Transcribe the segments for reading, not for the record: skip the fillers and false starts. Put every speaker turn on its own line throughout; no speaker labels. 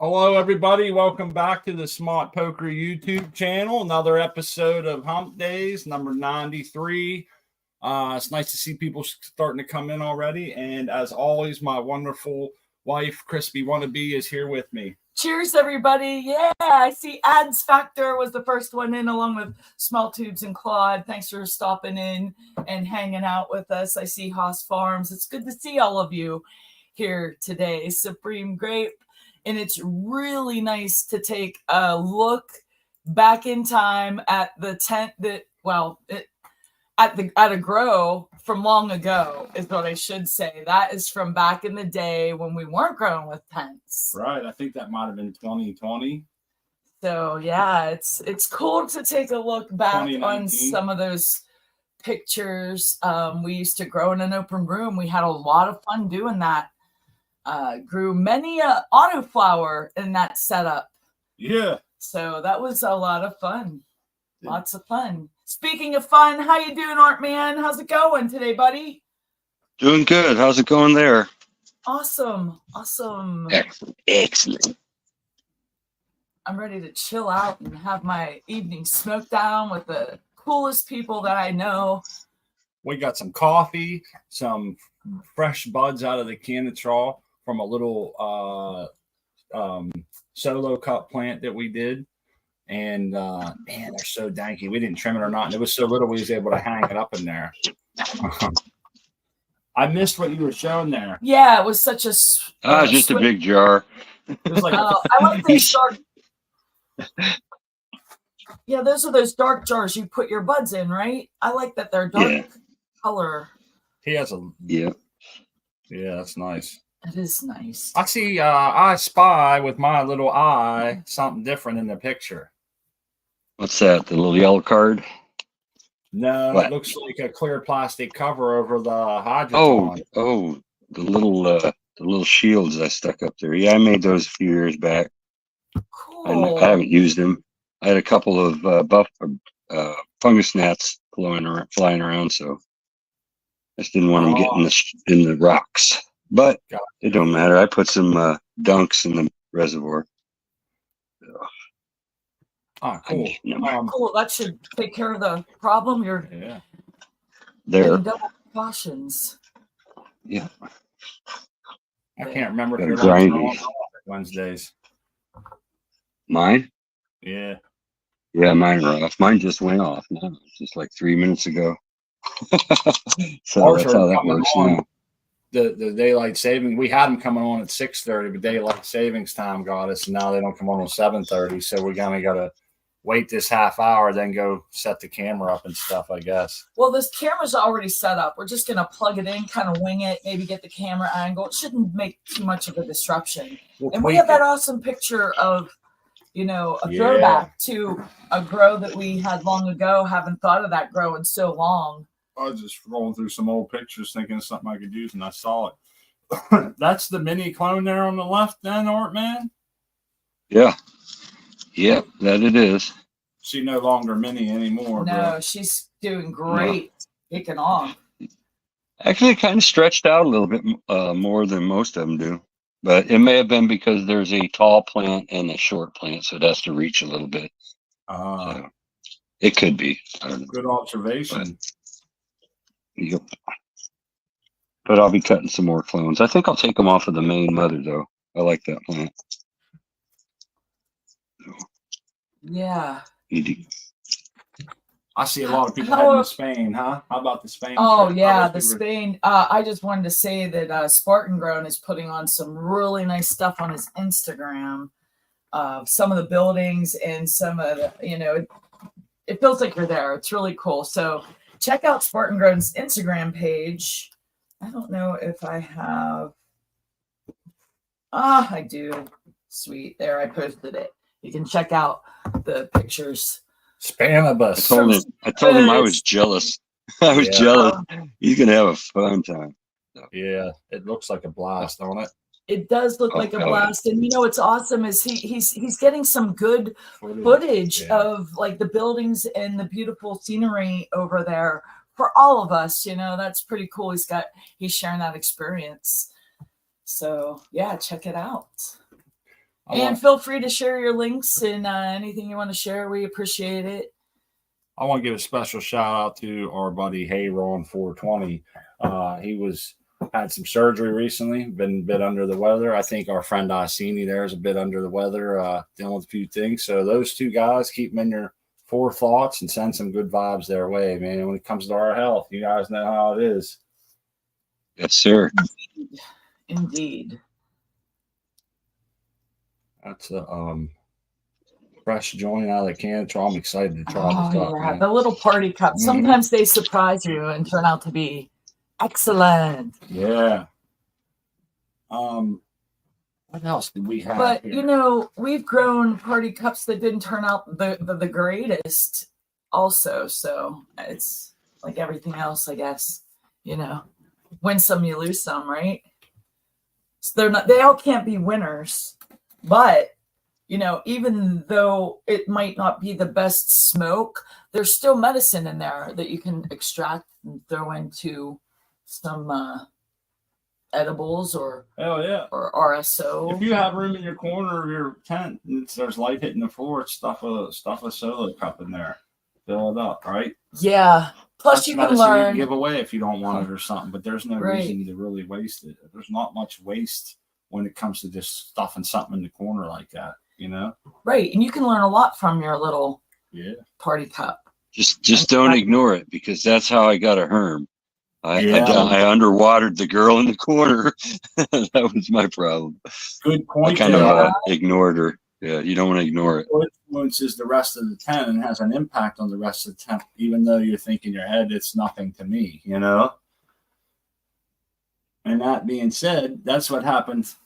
Hello, everybody. Welcome back to the Smart Poker YouTube channel. Another episode of Humpdazed, number 93. It's nice to see people starting to come in already. And as always, my wonderful wife, Crispy Wannabe, is here with me.
Cheers, everybody. Yeah, I see Ides Factor was the first one in, along with Small Tubes and Claude. Thanks for stopping in and hanging out with us. I see Haas Farms. It's good to see all of you here today. Supreme Grape. And it's really nice to take a look back in time at the tent that, at a grow from long ago is what I should say. That is from back in the day when we weren't growing with tents.
Right. I think that might have been 2020.
So yeah, it's cool to take a look back on some of those pictures. We used to grow in an open room. We had a lot of fun doing that. Grew many autoflower in that setup.
Yeah.
So that was a lot of fun. Lots of fun. Speaking of fun, how you doing, Art Man? How's it going today, buddy?
Doing good. How's it going there?
Awesome.
Excellent.
I'm ready to chill out and have my evening smoke down with the coolest people that I know.
We got some coffee, some fresh buds out of the Cannatraw from a little solo cup plant that we did. And man, they're so danky. We didn't trim it or not. And it was so little we was able to hang it up in there. I missed what you were showing there.
Yeah, it was such a
just a big jar.
It was like
I like those dark. Yeah, those are those dark jars you put your buds in, right? I like that they're dark color.
He has a
Yeah,
that's nice.
It is nice.
I see I spy with my little eye something different in the picture.
what's that? The little yellow card?
No,
What?
It looks like a clear plastic cover over the hydroton.
Oh, the little shields I stuck up there. Yeah, I made those a few years back.
Cool.
I haven't used them. I had a couple of fungus gnats flying around, so I just didn't want them getting in the rocks. But it don't matter. I put some dunks in the reservoir. So,
Cool.
Cool. That should take care of the problem. You're
there.
double precautions.
Yeah.
I can't remember if you're
Grindy.
Wednesdays.
Mine?
Yeah.
Yeah, mine are off. Mine just went off now, just like 3 minutes ago. So
Ours
that's
are
how that
coming
works
on.
now.
The daylight saving, we had them coming on at 6:30, but daylight savings time got us, and now they don't come on 7:30. So we're gonna gotta wait this half hour, then go set the camera up and stuff, I guess.
Well, this camera's already set up. We're just gonna plug it in, kind of wing it, maybe get the camera angle. It shouldn't make too much of a disruption. And we have that awesome picture of, a throwback to a grow that we had long ago. Haven't thought of that grow in so long.
I was just rolling through some old pictures thinking of something I could use, and I saw it. That's the mini clone there on the left then, Art Man?
Yeah. Yep, that it is.
She no longer mini anymore.
No,
bro.
she's doing great. Kicking on.
Actually, it kind of stretched out a little bit more than most of them do. But it may have been because there's a tall plant and a short plant, so it has to reach a little bit. So it could be. I don't know.
Good observation.
Yep. But I'll be cutting some more clones. I think I'll take them off of the main mother, though. I like that plant.
Yeah.
I see a lot of people heading to Spain, huh? How about the Spain?
Oh,
trip?
yeah, the Spain. I just wanted to say that Spartan Grown is putting on some really nice stuff on his Instagram. Some of the buildings and some of the, it feels like you're there. It's really cool. So check out Spartan Grown's Instagram page. I don't know if I have. I do. Sweet. There, I posted it. You can check out the pictures.
Spamibus.
I told him I was jealous. I was jealous. He's gonna have a fun time.
Yeah, it looks like a blast, don't it?
It does look like a blast, and what's awesome is he's getting some good footage of like the buildings and the beautiful scenery over there for all of us. That's pretty cool. He's sharing that experience. So yeah, check it out. And feel free to share your links and anything you want to share. We appreciate it.
I want to give a special shout out to our buddy Hayron 420. He had some surgery recently, been a bit under the weather. I think our friend Iceni there is a bit under the weather, dealing with a few things. So those two guys, keep them in your forethoughts and send some good vibes their way, man. When it comes to our health, you guys know how it is.
Yes, sir.
Indeed.
That's a fresh joint out of the can. I'm excited to try this
Oh,
up,
yeah.
man.
The little party cups. Sometimes they surprise you and turn out to be excellent.
Yeah. What else did we have?
But
here?
you know, we've grown party cups that didn't turn out the greatest also. So it's like everything else, I guess. You know, win some, you lose some, right? So they all can't be winners. But you know, even though it might not be the best smoke, there's still medicine in there that you can extract and throw into some edibles or
Hell yeah.
or RSO.
If you have room in your corner of your tent and there's light hitting the floor, it's stuff a solo cup in there. Fill it up, right?
Yeah. Plus
That's
you can
medicine
learn.
You can give away if you don't want it or something, but there's no
Right.
reason to really waste it. There's not much waste when it comes to just stuffing something in the corner like that, you know?
Right. And you can learn a lot from your little party cup.
Just don't ignore it, because that's how I got a herm. I underwatered the girl in the corner. That was my problem.
Good point.
I kind of ignored her. Yeah, you don't want to ignore it.
It influences the rest of the tent and has an impact on the rest of the tent, even though you think in your head it's nothing to me, you know? And that being said, that's what happens.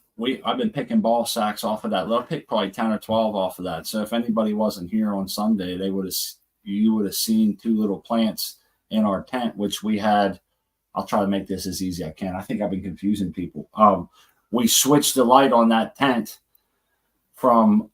I've been picking ball sacks off of that. I'll pick probably 10 or 12 off of that. So if anybody wasn't here on Sunday, you would have seen two little plants in our tent, which we had. I'll try to make this as easy as I can. I think I've been confusing people. We switched the light on that tent from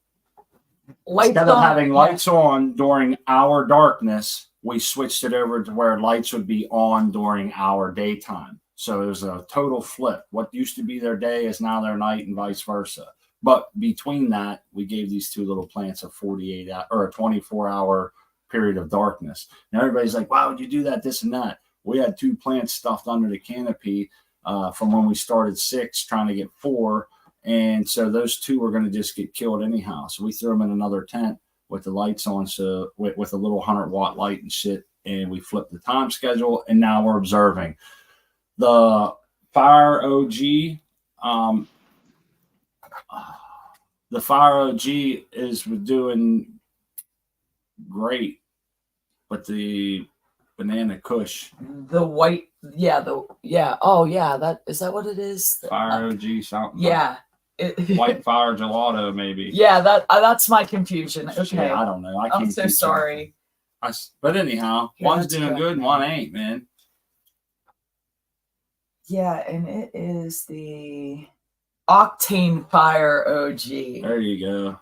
instead of having lights on during our darkness, we switched it over to where lights would be on during our daytime. So it was a total flip. What used to be their day is now their night, and vice versa. But between that, we gave these two little plants a 48 hour or a 24-hour period of darkness. And everybody's like, "Why would you do that? This and that." We had two plants stuffed under the canopy from when we started 6, trying to get 4. And so those two were going to just get killed anyhow. So we threw them in another tent with the lights on, so with a little 100-watt light and shit. And we flipped the time schedule, and now we're observing. The Fire OG, the Fire OG is doing great, but the Banana Kush,
the white, oh yeah, that is that what it is?
Fire OG something.
Yeah,
White Fire Gelato maybe.
Yeah, that's my confusion. Okay,
yeah, I don't know.
I'm so sorry.
But anyhow, one's doing good and one ain't, man.
Yeah, and it is the Octane Fire OG.
There you go.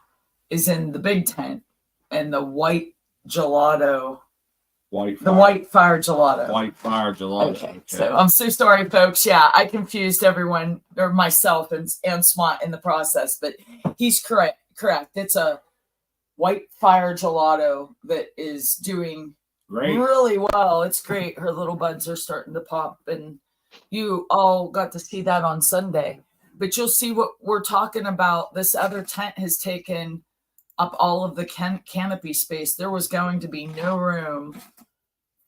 Is in the big tent, and the white gelato.
White
Fire Gelato.
White Fire Gelato.
Okay. So I'm so sorry, folks. Yeah, I confused everyone or myself and Swat in the process, but he's correct. It's a White Fire Gelato that is doing really well. It's great. Her little buds are starting to pop, and you all got to see that on Sunday. But you'll see what we're talking about. This other tent has taken up all of the canopy space. There was going to be no room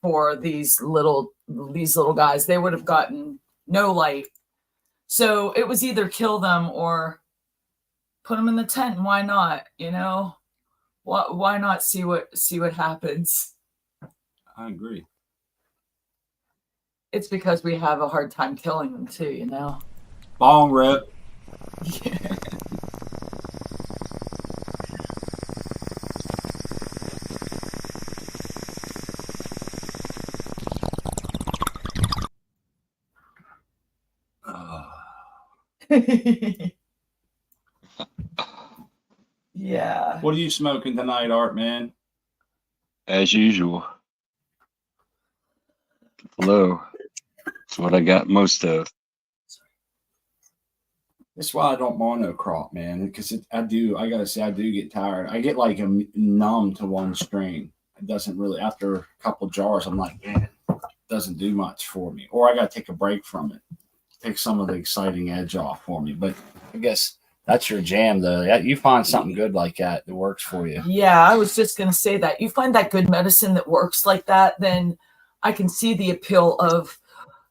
for these little guys. They would have gotten no light. So it was either kill them or put them in the tent. And why not? You know, why not see what happens?
I agree.
It's because we have a hard time killing them too, you know.
Bong rip.
Yeah. Yeah.
What are you smoking tonight, Art, man?
As usual. Hello. That's what I got most of.
That's why I don't monocrop, man. Because I gotta say, I do get tired. I get like numb to one strain. It doesn't really. After a couple jars, I'm like, man, it doesn't do much for me. Or I gotta take a break from it, take some of the exciting edge off for me. But I guess that's your jam, though. You find something good like that works for you.
Yeah, I was just gonna say that. You find that good medicine that works like that, then I can see the appeal of.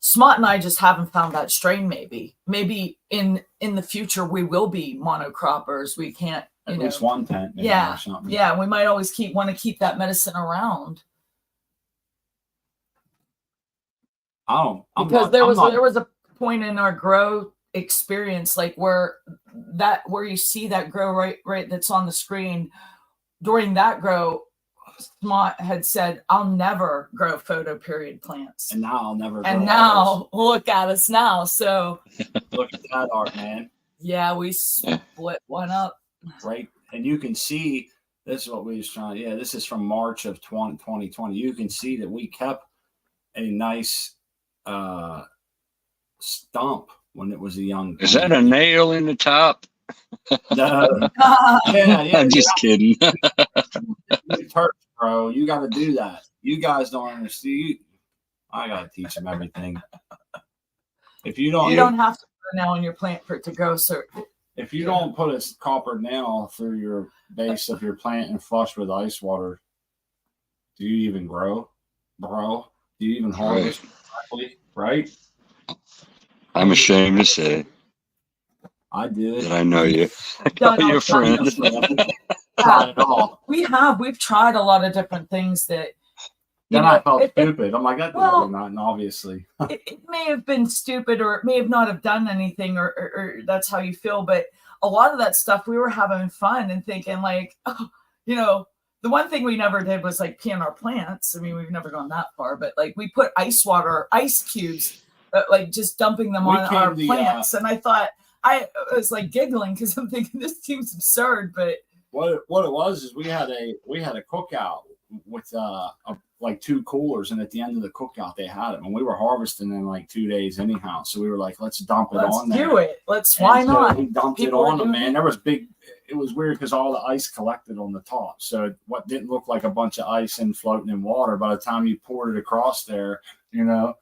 Smart and I just haven't found that strain. Maybe in the future we will be monocroppers. We can't
at least one tent.
Yeah, yeah. We might always want to keep that medicine around. Because there was a point in our grow experience, like where you see that grow right that's on the screen. During that grow, Smart had said, "I'll never grow photoperiod plants,"
and now I'll never.
And now look at us now. So
look at that art, man.
Yeah, we split one up.
Right, and you can see this is what we was trying. Yeah, this is from March of 2020. You can see that we kept a nice stump when it was a young.
Is that a nail in the top?
No. Yeah.
I'm just kidding.
Turks, bro. You got to do that. You guys don't understand. I got to teach them everything. If you don't,
you don't have to put a nail in your plant for it to grow. So
if you don't put a copper nail through your base of your plant and flush with ice water, do you even grow, bro? Do you even harvest correctly? Right?
I'm ashamed to say.
I did.
That I know you. Your friend.
We've tried a lot of different things that.
Then I felt stupid. I'm like, that doesn't not, and obviously.
it may have been stupid, or it may have not have done anything, or that's how you feel. But a lot of that stuff, we were having fun and thinking like, the one thing we never did was like pee on our plants. I mean, we've never gone that far, but like we put ice cubes, like just dumping them on our plants. And I thought, I was like giggling because I'm thinking this seems absurd, but
what it was is we had a cookout with like 2 coolers, and at the end of the cookout they had it, and we were harvesting in like 2 days anyhow. So we were like, let's dump it on there.
Let's do it. Why not?
We dumped it on them, man. There was it was weird because all the ice collected on the top. So what didn't look like a bunch of ice and floating in water, by the time you poured it across there, there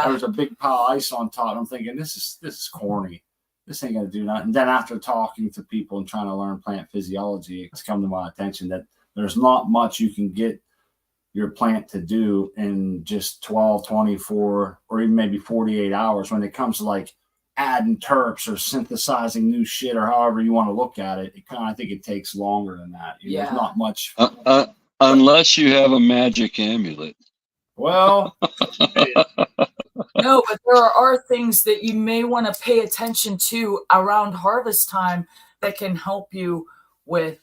was a big pile of ice on top. I'm thinking, this is corny. This ain't gonna do nothing. And then after talking to people and trying to learn plant physiology, it's come to my attention that there's not much you can get your plant to do in just 12, 24, or even maybe 48 hours when it comes to like adding terps or synthesizing new shit, or however you want to look at it. I think it takes longer than that. There's not much.
Unless you have a magic amulet.
Well,
no, but there are things that you may want to pay attention to around harvest time that can help you with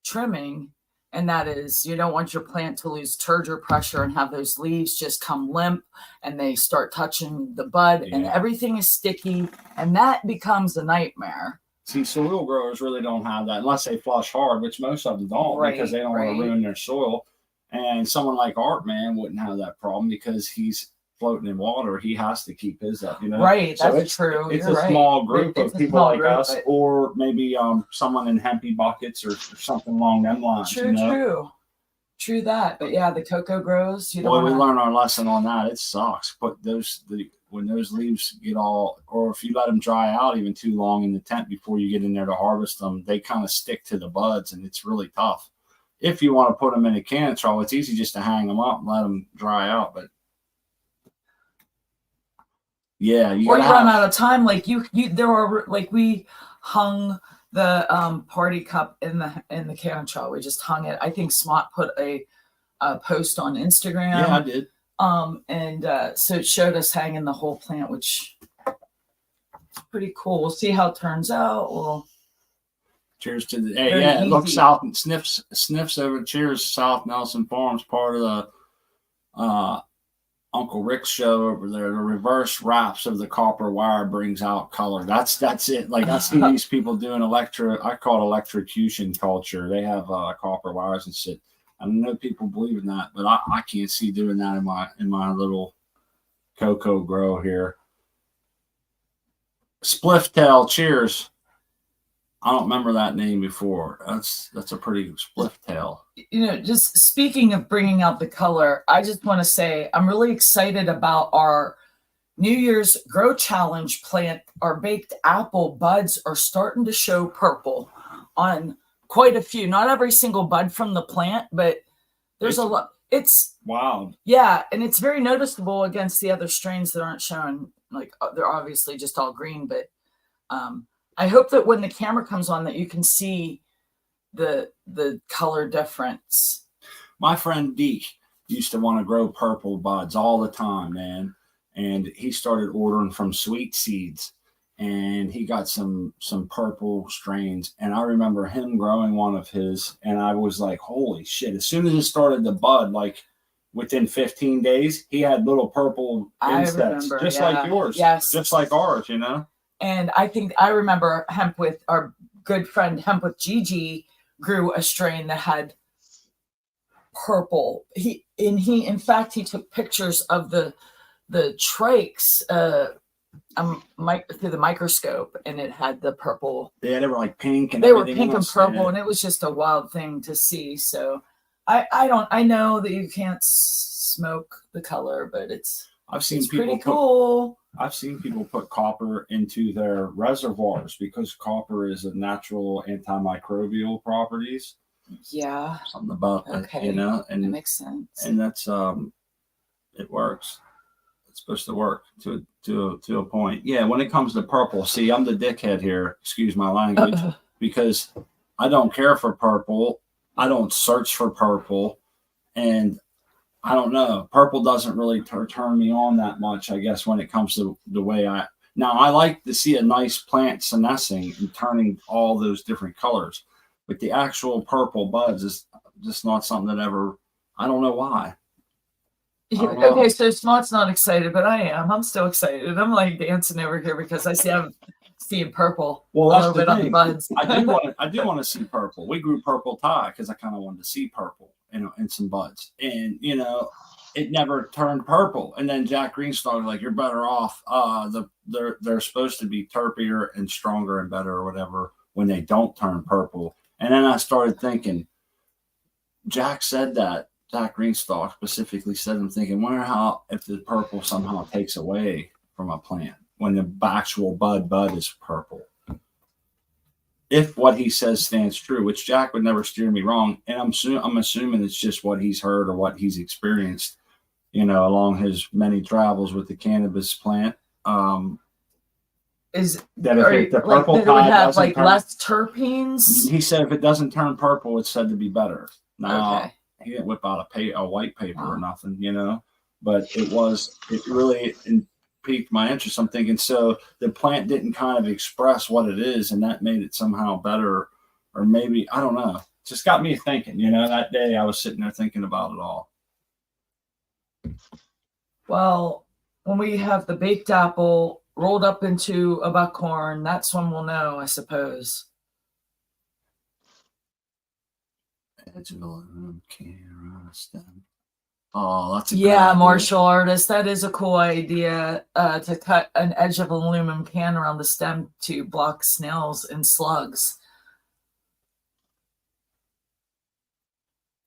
trimming. And that is, you don't want your plant to lose turgor pressure and have those leaves just come limp and they start touching the bud and everything is sticky, and that becomes a nightmare.
See, soil growers really don't have that unless they flush hard, which most of them don't, because they don't want to ruin their soil. And someone like Art, man, wouldn't have that problem because he's floating in water. He has to keep his up,
Right, so that's true.
It's a small group of people like us, or maybe someone in hempy buckets or something along them lines.
True that. But yeah, the cocoa grows.
We learned our lesson on that. It sucks. But when those leaves get or if you let them dry out even too long in the tent before you get in there to harvest them, they kind of stick to the buds, and it's really tough. If you want to put them in a canitrol, it's easy just to hang them up and let them dry out. But yeah, you
run out of time. Like we hung the party cup in the canitrol. We just hung it. I think Smart put a post on Instagram.
Yeah, I did.
And so it showed us hanging the whole plant, which is pretty cool. We'll see how it turns out. Well.
Cheers to the it looks south and sniffs over. Cheers, South Nelson Farms, part of the Uncle Rick's show over there. The reverse wraps of the copper wire brings out color. That's it. Like I see these people doing I call it electrocution culture. They have copper wires and shit. I know people believe in that, but I can't see doing that in my little cocoa grow here. Spliff tail, cheers. I don't remember that name before. That's a pretty split tail.
You know, just speaking of bringing out the color, I just want to say I'm really excited about our New Year's Grow Challenge plant. Our baked apple buds are starting to show purple on quite a few. Not every single bud from the plant, but there's a lot. It's
wow.
Yeah, and it's very noticeable against the other strains that aren't shown. Like they're obviously just all green, but I hope that when the camera comes on that you can see the color difference.
My friend Deke used to want to grow purple buds all the time, man. And he started ordering from Sweet Seeds, and he got some purple strains. And I remember him growing one of his, and I was like, holy shit. As soon as it started to bud, like within 15 days, he had little purple insects, just like yours.
Yes.
Just like ours, you know?
And I think I remember Hemp with our good friend Hemp with Gigi grew a strain that had purple. He in fact he took pictures of the trachs through the microscope, and it had the purple.
Yeah, they were like pink and
they were pink
else.
And purple, and it was just a wild thing to see. So I know that you can't smoke the color, but
I've seen
it's
people
pretty cool.
I've seen people put copper into their reservoirs because copper is a natural antimicrobial properties.
Yeah.
Something about that,
Okay.
you know, and
that makes sense.
And that's it works. It's supposed to work to a point. Yeah, when it comes to purple, see, I'm the dickhead here, excuse my language, because I don't care for purple. I don't search for purple, and I don't know. Purple doesn't really turn me on that much, I guess, when it comes to the way I like to see a nice plant senescing and turning all those different colors. But the actual purple buds is just not something that ever, I don't know why.
Okay, so Smart's not excited, but I am. I'm still excited. I'm like dancing over here because I'm seeing purple.
Well, that's the
on
thing.
the buds.
I do want to see purple. We grew purple tie because I kind of wanted to see purple, in some buds, and it never turned purple. And then Jack Greenstock was like, "You're better off. They're supposed to be terpier and stronger and better or whatever when they don't turn purple." And then I started thinking, Jack said that. Jack Greenstock specifically said, I'm thinking, wonder how if the purple somehow takes away from a plant when the actual bud is purple. If what he says stands true, which Jack would never steer me wrong, and I'm assuming it's just what he's heard or what he's experienced, along his many travels with the cannabis plant.
Is
that if the purple
like,
tie
have
doesn't turn,
less terpenes?
He said if it doesn't turn purple, it's said to be better. Now,
okay.
He didn't whip out a white paper or nothing, but it really piqued my interest. I'm thinking, so the plant didn't kind of express what it is, and that made it somehow better, or maybe, I don't know. Just got me thinking, that day I was sitting there thinking about it all.
Well, when we have the baked apple rolled up into a buckhorn, that's when we'll know, I suppose.
Oh, that's
martial artist. That is a cool idea, to cut an edge of aluminum can around the stem to block snails and slugs.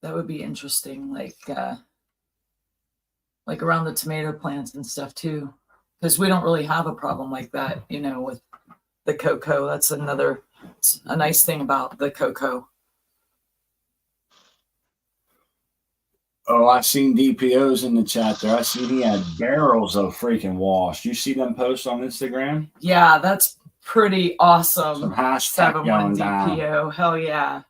That would be interesting, like around the tomato plants and stuff too, because we don't really have a problem like that, with the cocoa. That's a nice thing about the cocoa.
Oh, I've seen DPOs in the chat there. I see he had barrels of freaking wash. You see them posts on Instagram?
Yeah, that's pretty awesome.
Some hashtag
7-1
going down.
DPO. Hell yeah.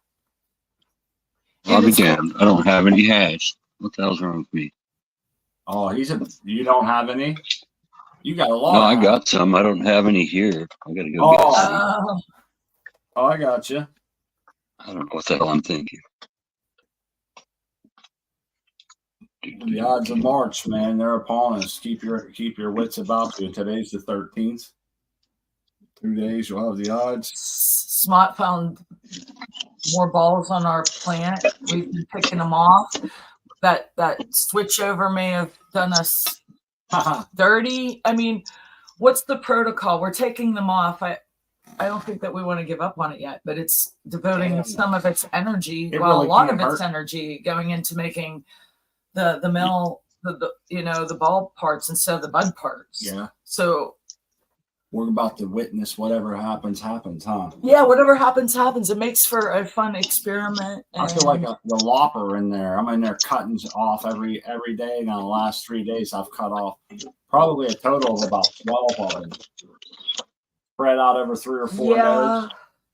I'll be damned. I don't have any hash. What the hell's wrong with me?
Oh, you don't have any? You got a lot.
No, I got some. I don't have any here. I gotta go get some.
Oh, I got you.
I don't know what the hell I'm thinking.
The odds of March, man, they're upon us. Keep your wits about you. Today's the 13th. 2 days, you'll have the odds.
Smart found more balls on our plant. We've been picking them off. That switchover may have done us dirty. I mean, what's the protocol? We're taking them off. I don't think that we want to give up on it yet, but it's devoting
Damn.
some of its energy,
It
well,
really
a lot
can't
of its
hurt.
energy going into making the mill, the you know, the bulb parts instead of the bud parts.
Yeah.
So
We're about to witness whatever happens, huh?
yeah, whatever happens. It makes for a fun experiment.
I feel like the lopper in there. I'm in there cutting off every day. Now the last 3 days I've cut off probably a total of about 12 of them, spread out over 3 or 4 nodes.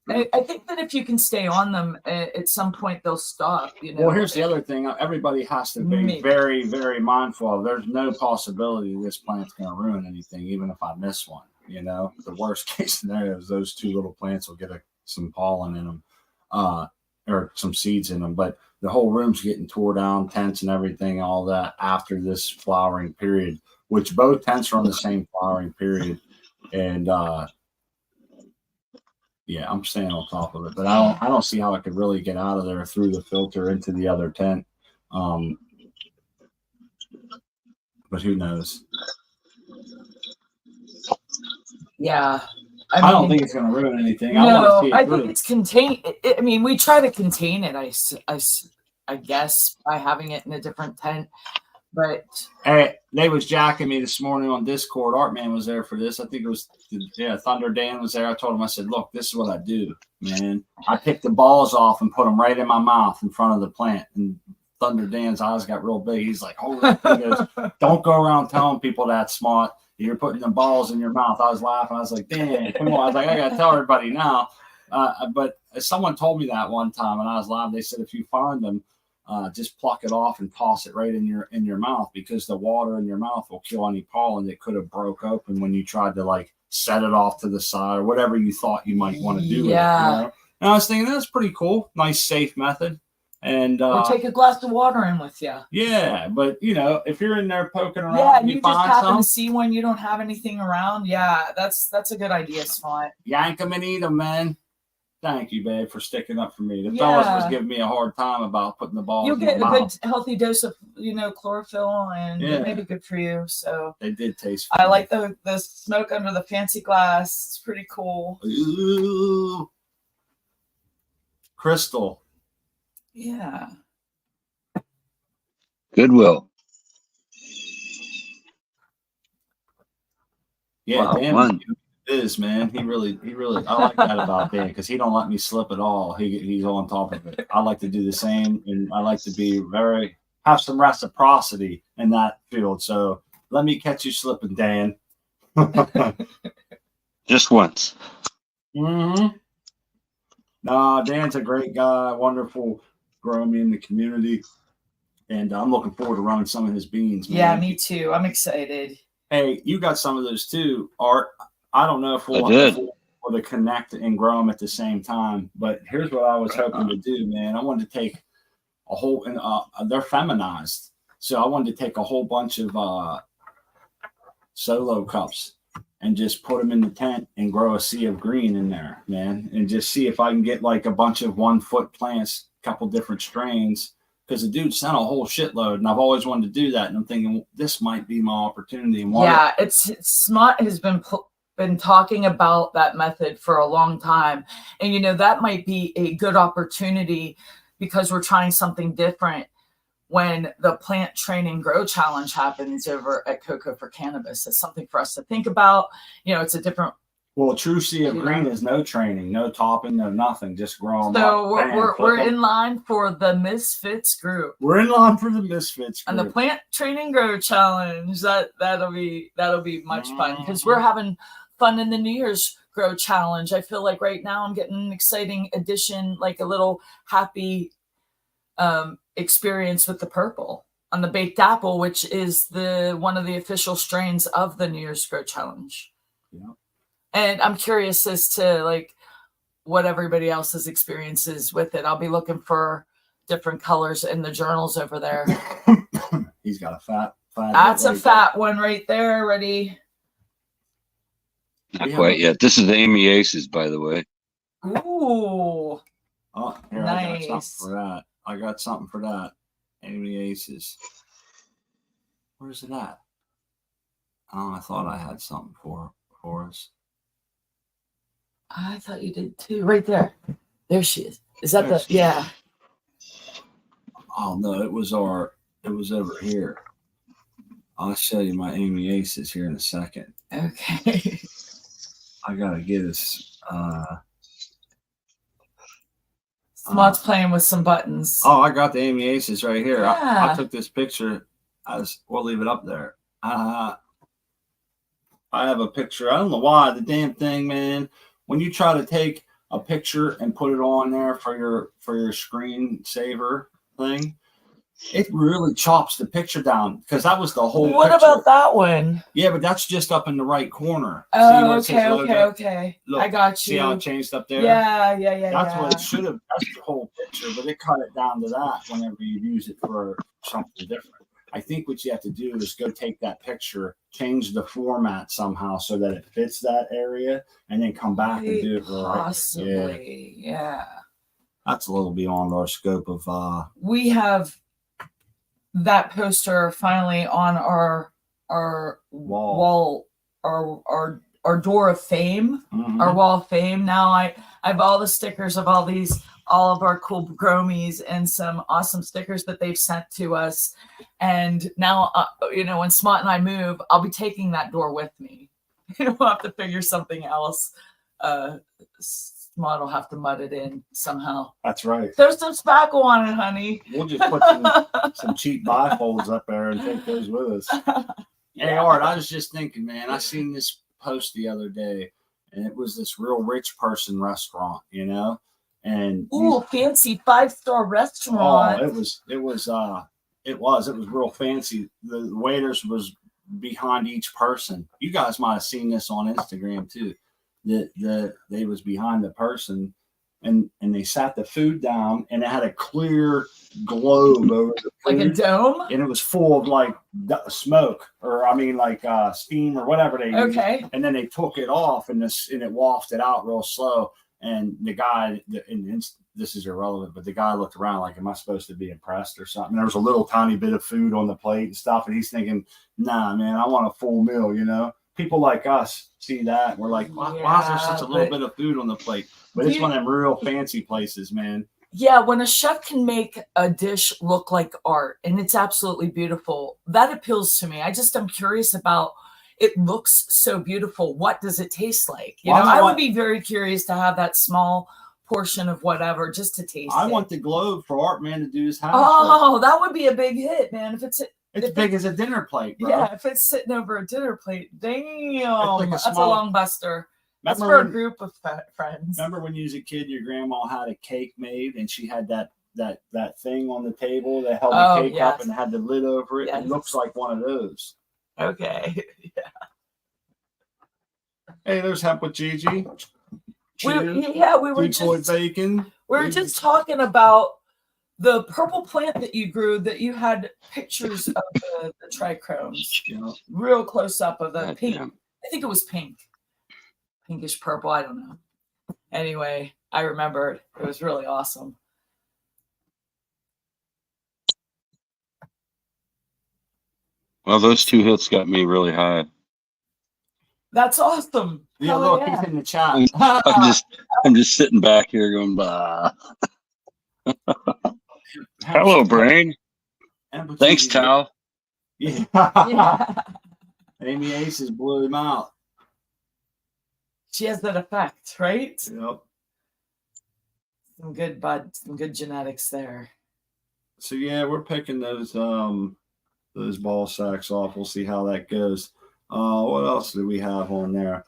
I think that if you can stay on them, at some point they'll stop. You know.
Well, here's the other thing. Everybody has to be very, very mindful of. There's no possibility this plant's going to ruin anything, even if I miss one. You know, the worst case scenario is those 2 little plants will get some pollen in them, or some seeds in them. But the whole room's getting tore down, tents and everything, all that after this flowering period, which both tents are on the same flowering period. And yeah, I'm staying on top of it, but I don't see how I could really get out of there through the filter into the other tent. But who knows?
Yeah.
I don't think it's going to ruin anything.
No, I think it's contained. I mean, we try to contain it, I guess, by having it in a different tent. But
hey, they was jacking me this morning on Discord. Artman was there for this. I think it was, Thunder Dan was there. I told him, I said, look, this is what I do, man. I pick the balls off and put them right in my mouth in front of the plant. And Thunder Dan's eyes got real big. He's like, hold up. He goes, don't go around telling people that, smart. You're putting the balls in your mouth. I was laughing. I was like, damn, come on. I was like, I got to tell everybody now. But someone told me that one time, and I was laughing. They said, if you find them, just pluck it off and toss it right in your mouth, because the water in your mouth will kill any pollen that could have broke open when you tried to like set it off to the side or whatever you thought you might want to do.
Yeah.
With it, you know? And I was thinking that's pretty cool. Nice, safe method. And
or take a glass of water in with you.
Yeah, but if you're in there poking around,
and you just happen to see one, you don't have anything around. Yeah, that's a good idea, Spot.
Yank them and eat them, man. Thank you, babe, for sticking up for me. The fellas was giving me a hard time about putting the balls.
You'll get
in my mouth.
Good, healthy dose of chlorophyll, and it may be good for you. So
they did taste.
I like the smoke under the fancy glass. It's pretty cool.
Ooh. Crystal.
Yeah.
Goodwill.
Yeah, Dan is, man. He really. I like that about Dan, because he don't let me slip at all. He's on top of it. I like to do the same, and I like to be have some reciprocity in that field. So let me catch you slipping, Dan.
Just once.
Mm-hmm. Nah, Dan's a great guy, wonderful, growing me in the community, and I'm looking forward to running some of his beans. Man.
Yeah, me too. I'm excited.
Hey, you got some of those too, Art. I don't know if we'll to connect and grow them at the same time, but here's what I was hoping to do, man. I wanted to take a whole, and they're feminized, so I wanted to take a whole bunch of solo cups and just put them in the tent and grow a sea of green in there, man, and just see if I can get like a bunch of 1 foot plants, a couple different strains, because the dude sent a whole shitload, and I've always wanted to do that, and I'm thinking this might be my opportunity. And
it's Smart has been talking about that method for a long time, and that might be a good opportunity, because we're trying something different when the plant training grow challenge happens over at Cocoa for Cannabis. It's something for us to think about. It's a different.
Well, true sea of green is no training, no topping, no nothing, just growing.
So we're in line for the Misfits group.
We're in line for the Misfits group.
And the plant training grow challenge. That'll be much fun, because we're having fun in the New Year's grow challenge. I feel like right now I'm getting an exciting addition, like a little happy experience with the purple on the baked apple, which is one of the official strains of the New Year's grow challenge.
Yeah.
And I'm curious as to like what everybody else's experiences with it. I'll be looking for different colors in the journals over there.
He's got a fat.
That's a fat one right there. Ready?
Not quite yet. This is the Amy Aces, by the way.
Ooh.
Oh, here, nice. I got something for that. Amy Aces. Where's it at? Oh, I thought I had something for us.
I thought you did too. Right there. There she is. Is that
There
the? Yeah.
Oh no, it was over here. I'll show you my Amy Aces here in a second.
Okay.
I gotta get us.
Smod's playing with some buttons.
Oh, I got the Amy Aces right here.
Yeah.
I took this picture. We'll leave it up there. I have a picture. I don't know why the damn thing, man. When you try to take a picture and put it on there for your screensaver thing, it really chops the picture down because that was the whole.
What
picture.
about that one?
Yeah, but that's just up in the right corner.
Oh, okay.
Look,
I got you.
See how it changed up there?
Yeah.
That's what it should have. That's the whole picture, but it cut it down to that whenever you use it for something different. I think what you have to do is go take that picture, change the format somehow so that it fits that area, and then come back and do it right.
Possibly, yeah.
That's a little beyond our scope of.
We have that poster finally on our wall, our door of fame, our wall of fame. Now I have all the stickers of all of our cool Gromies and some awesome stickers that they've sent to us. And now, when Smot and I move, I'll be taking that door with me. We'll have to figure something else. Smot will have to mud it in somehow.
That's right.
There's some spackle on it, honey.
We'll just put some cheap bifolds up there and take those with us.
Yeah.
Hey, Art, I was just thinking, man, I seen this post the other day, and it was this real rich person restaurant, and
fancy 5-star restaurant.
Oh, it was real fancy. The waiters was behind each person. You guys might have seen this on Instagram too. They was behind the person, and they sat the food down, and it had a clear globe over the food,
like a dome,
and it was full of like smoke, or steam or whatever they used.
Okay.
And then they took it off, and it wafted out real slow. And the guy, and this is irrelevant, but the guy looked around like, am I supposed to be impressed or something? There was a little tiny bit of food on the plate and stuff. And he's thinking, nah, man, I want a full meal, People like us see that. And we're like, why is there such a little bit of food on the plate? But it's one of them real fancy places, man.
Yeah, when a chef can make a dish look like art, and it's absolutely beautiful, that appeals to me. I'm curious about, it looks so beautiful. What does it taste like? I would be very curious to have that small portion of whatever just to taste it.
I want the globe for Art Man to do his house.
Oh, that would be a big hit, man. It's
big as a dinner plate, bro.
Yeah, if it's sitting over a dinner plate, damn, that's a long buster. That's
Remember
for a group of friends.
Remember when you was a kid, your grandma had a cake made, and she had that thing on the table that held the cake up and had the lid over it? Yes. It looks like one of those.
Okay. Yeah.
Hey, there's Hemp with Gigi.
We were just
bacon.
We were just talking about the purple plant that you grew, that you had pictures of the trichromes, real close up of the pink. I think it was pink, pinkish purple. I don't know. Anyway, I remembered. It was really awesome.
Well, those 2 hits got me really high.
That's awesome.
Yeah, look, he's in the chat.
I'm just sitting back here going, bah. Hello, brain. Thanks, Tal.
Yeah. Amy Aces blew him out.
She has that effect, right?
Yep.
Some good genetics there.
So yeah, we're picking those ball sacks off. We'll see how that goes. What else do we have on there?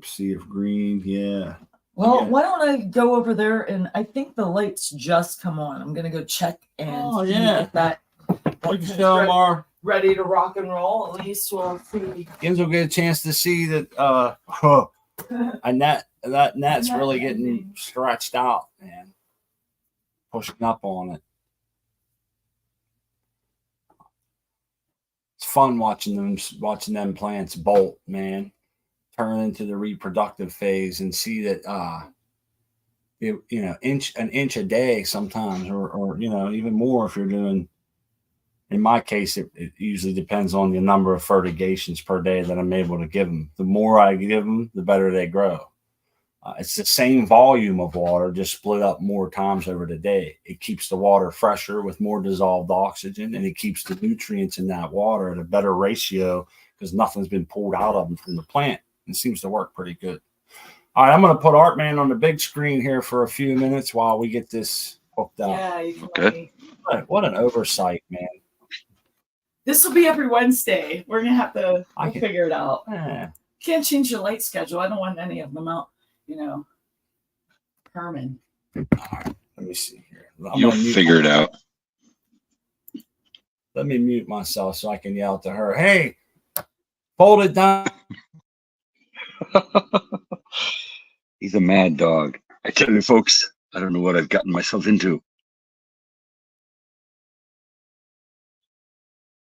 Sea of Green, yeah.
Well, why don't I go over there, and I think the lights just come on. I'm gonna go check and see if that
we can show them our
ready to rock and roll. At least we'll see.
Kids will get a chance to see that and that net's really getting stretched out, man. Pushing up on it. It's fun watching them plants bolt, man. Turn into the reproductive phase and see that an inch a day sometimes, or even more if you're doing in my case, it usually depends on the number of fertigations per day that I'm able to give them. The more I give them, the better they grow. It's the same volume of water, just split up more times over the day. It keeps the water fresher with more dissolved oxygen, and it keeps the nutrients in that water at a better ratio because nothing's been pulled out of them from the plant. It seems to work pretty good. All right, I'm going to put Artman on the big screen here for a few minutes while we get this hooked up.
Yeah.
Okay.
What an oversight, man.
This will be every Wednesday. We're gonna have to figure it out. Can't change your light schedule. I don't want any of them out. Herman.
All right, let me see here.
You'll figure it out.
Let me mute myself so I can yell to her, hey, fold it down.
He's a mad dog. I tell you, folks, I don't know what I've gotten myself into.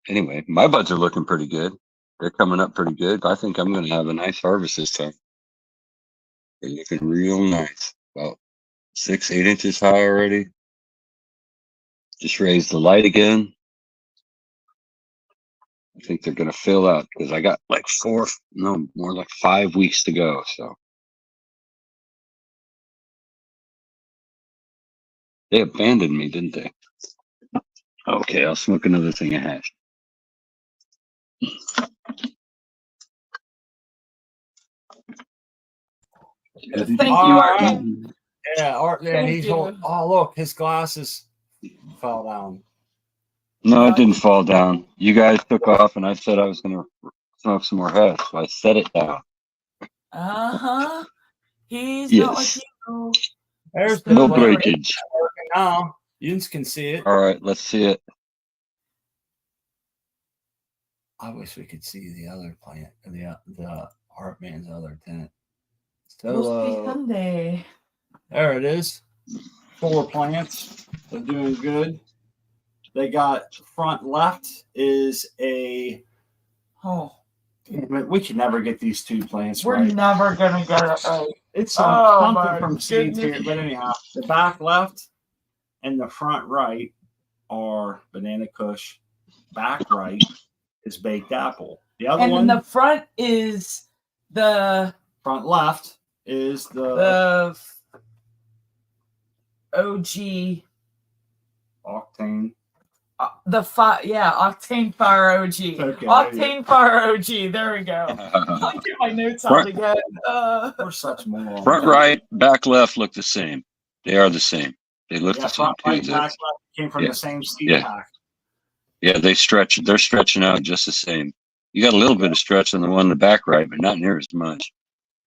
Anyway, my buds are looking pretty good. They're coming up pretty good. I think I'm going to have a nice harvest this time. They're looking real nice. About 6-8 inches high already. Just raised the light again. I think they're going to fill out because I got like more like 5 weeks to go. So they abandoned me, didn't they? Okay, I'll smoke another thing of hash.
Thank you, Art.
Yeah, Art. Yeah, he's holding. Oh, look, his glasses fell down.
No, it didn't fall down. You guys took off, and I said I was going to smoke some more hash, so I set it down.
He's not like you.
There's
no breakage.
Now, you can see it.
All right, let's see it.
I wish we could see the other plant, the Artman's other tent. So
Sunday.
There it is. 4 plants. They're doing good. They got front left is a. Oh, we can never get these 2 plants
We're
right.
never gonna get it right.
It's something from seeds here, but anyhow, the back left and the front right are banana kush. Back right is baked apple. The other one,
the front is the
front left is the
OG
octane.
Octane Fire OG. Okay, Octane Fire OG. There we go. I'll get my notes out again.
We're such morons.
Front right, back left look the same. They are the same. They look the same.
Front right, back left came from the same seed pack.
Yeah, they're stretching out just the same. You got a little bit of stretch on the one in the back right, but not near as much.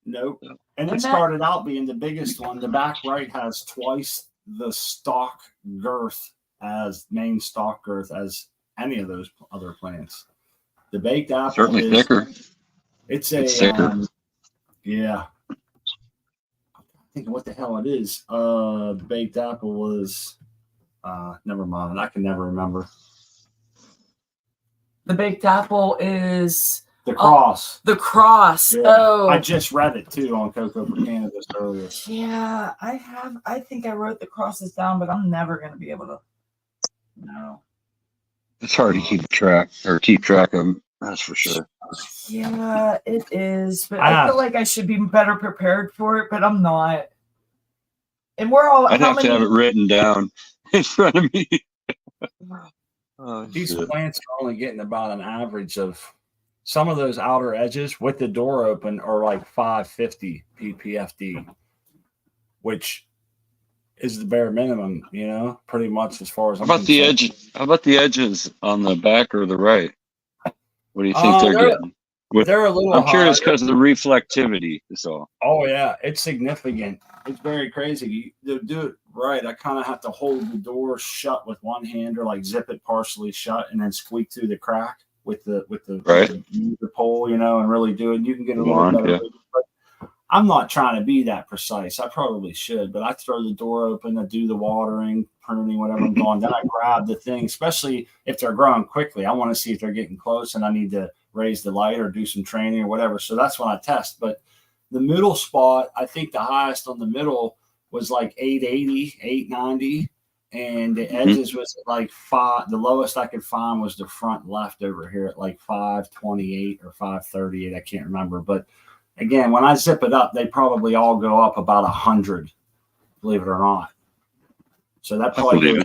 Nope. And it started out being the biggest one. The back right has twice the stalk girth as main stalk girth as any of those other plants. The baked apple
certainly thicker.
It's thicker. Yeah. I'm thinking what the hell it is. The baked apple was never mind. I can never remember.
The baked apple is
the cross.
The cross. Yeah. Oh,
I just read it too on Cocoa for Cannabis earlier.
Yeah, I have. I think I wrote the crosses down, but I'm never going to be able to. No.
It's hard to keep track of them. That's for sure.
Yeah, it is. But I feel like I should be better prepared for it, but I'm not. And we're all.
I'd have to have it written down in front of me.
These plants are only getting about an average of some of those outer edges with the door open are like 550 ppfd, which is the bare minimum, pretty much as far as
How about the edges on the back or the right? What do you think they're getting?
They're a little.
I'm curious because of the reflectivity. Is all.
Oh yeah, it's significant. It's very crazy. To do it right, I kind of have to hold the door shut with one hand, or like zip it partially shut, and then squeak through the crack with the pole, and really do it. You can get a little better. But I'm not trying to be that precise. I probably should, but I throw the door open, I do the watering, pruning, whatever I'm doing. Then I grab the thing, especially if they're growing quickly. I want to see if they're getting close, and I need to raise the light or do some training or whatever. So that's when I test. But the middle spot, I think the highest on the middle was like 880, 890. and the edges was at like 5. The lowest I could find was the front left over here at like 528 or 538. I can't remember, but again, when I zip it up, they probably all go up about 100. Believe it or not. So that probably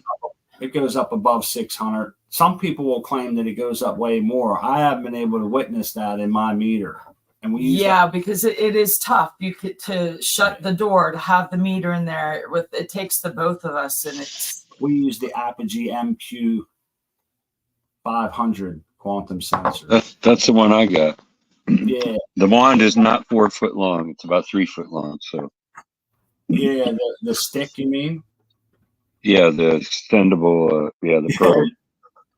goes up above 600. Some people will claim that it goes up way more. I haven't been able to witness that in my meter. And we use
because it is tough. You could to shut the door to have the meter in there. It takes the both of us, and
we use the Apogee MQ 500 quantum sensor.
That's the one I got.
Yeah.
The wand is not 4 foot long. It's about 3 foot long. So.
Yeah, the stick, you mean?
Yeah, the extendable. The probe.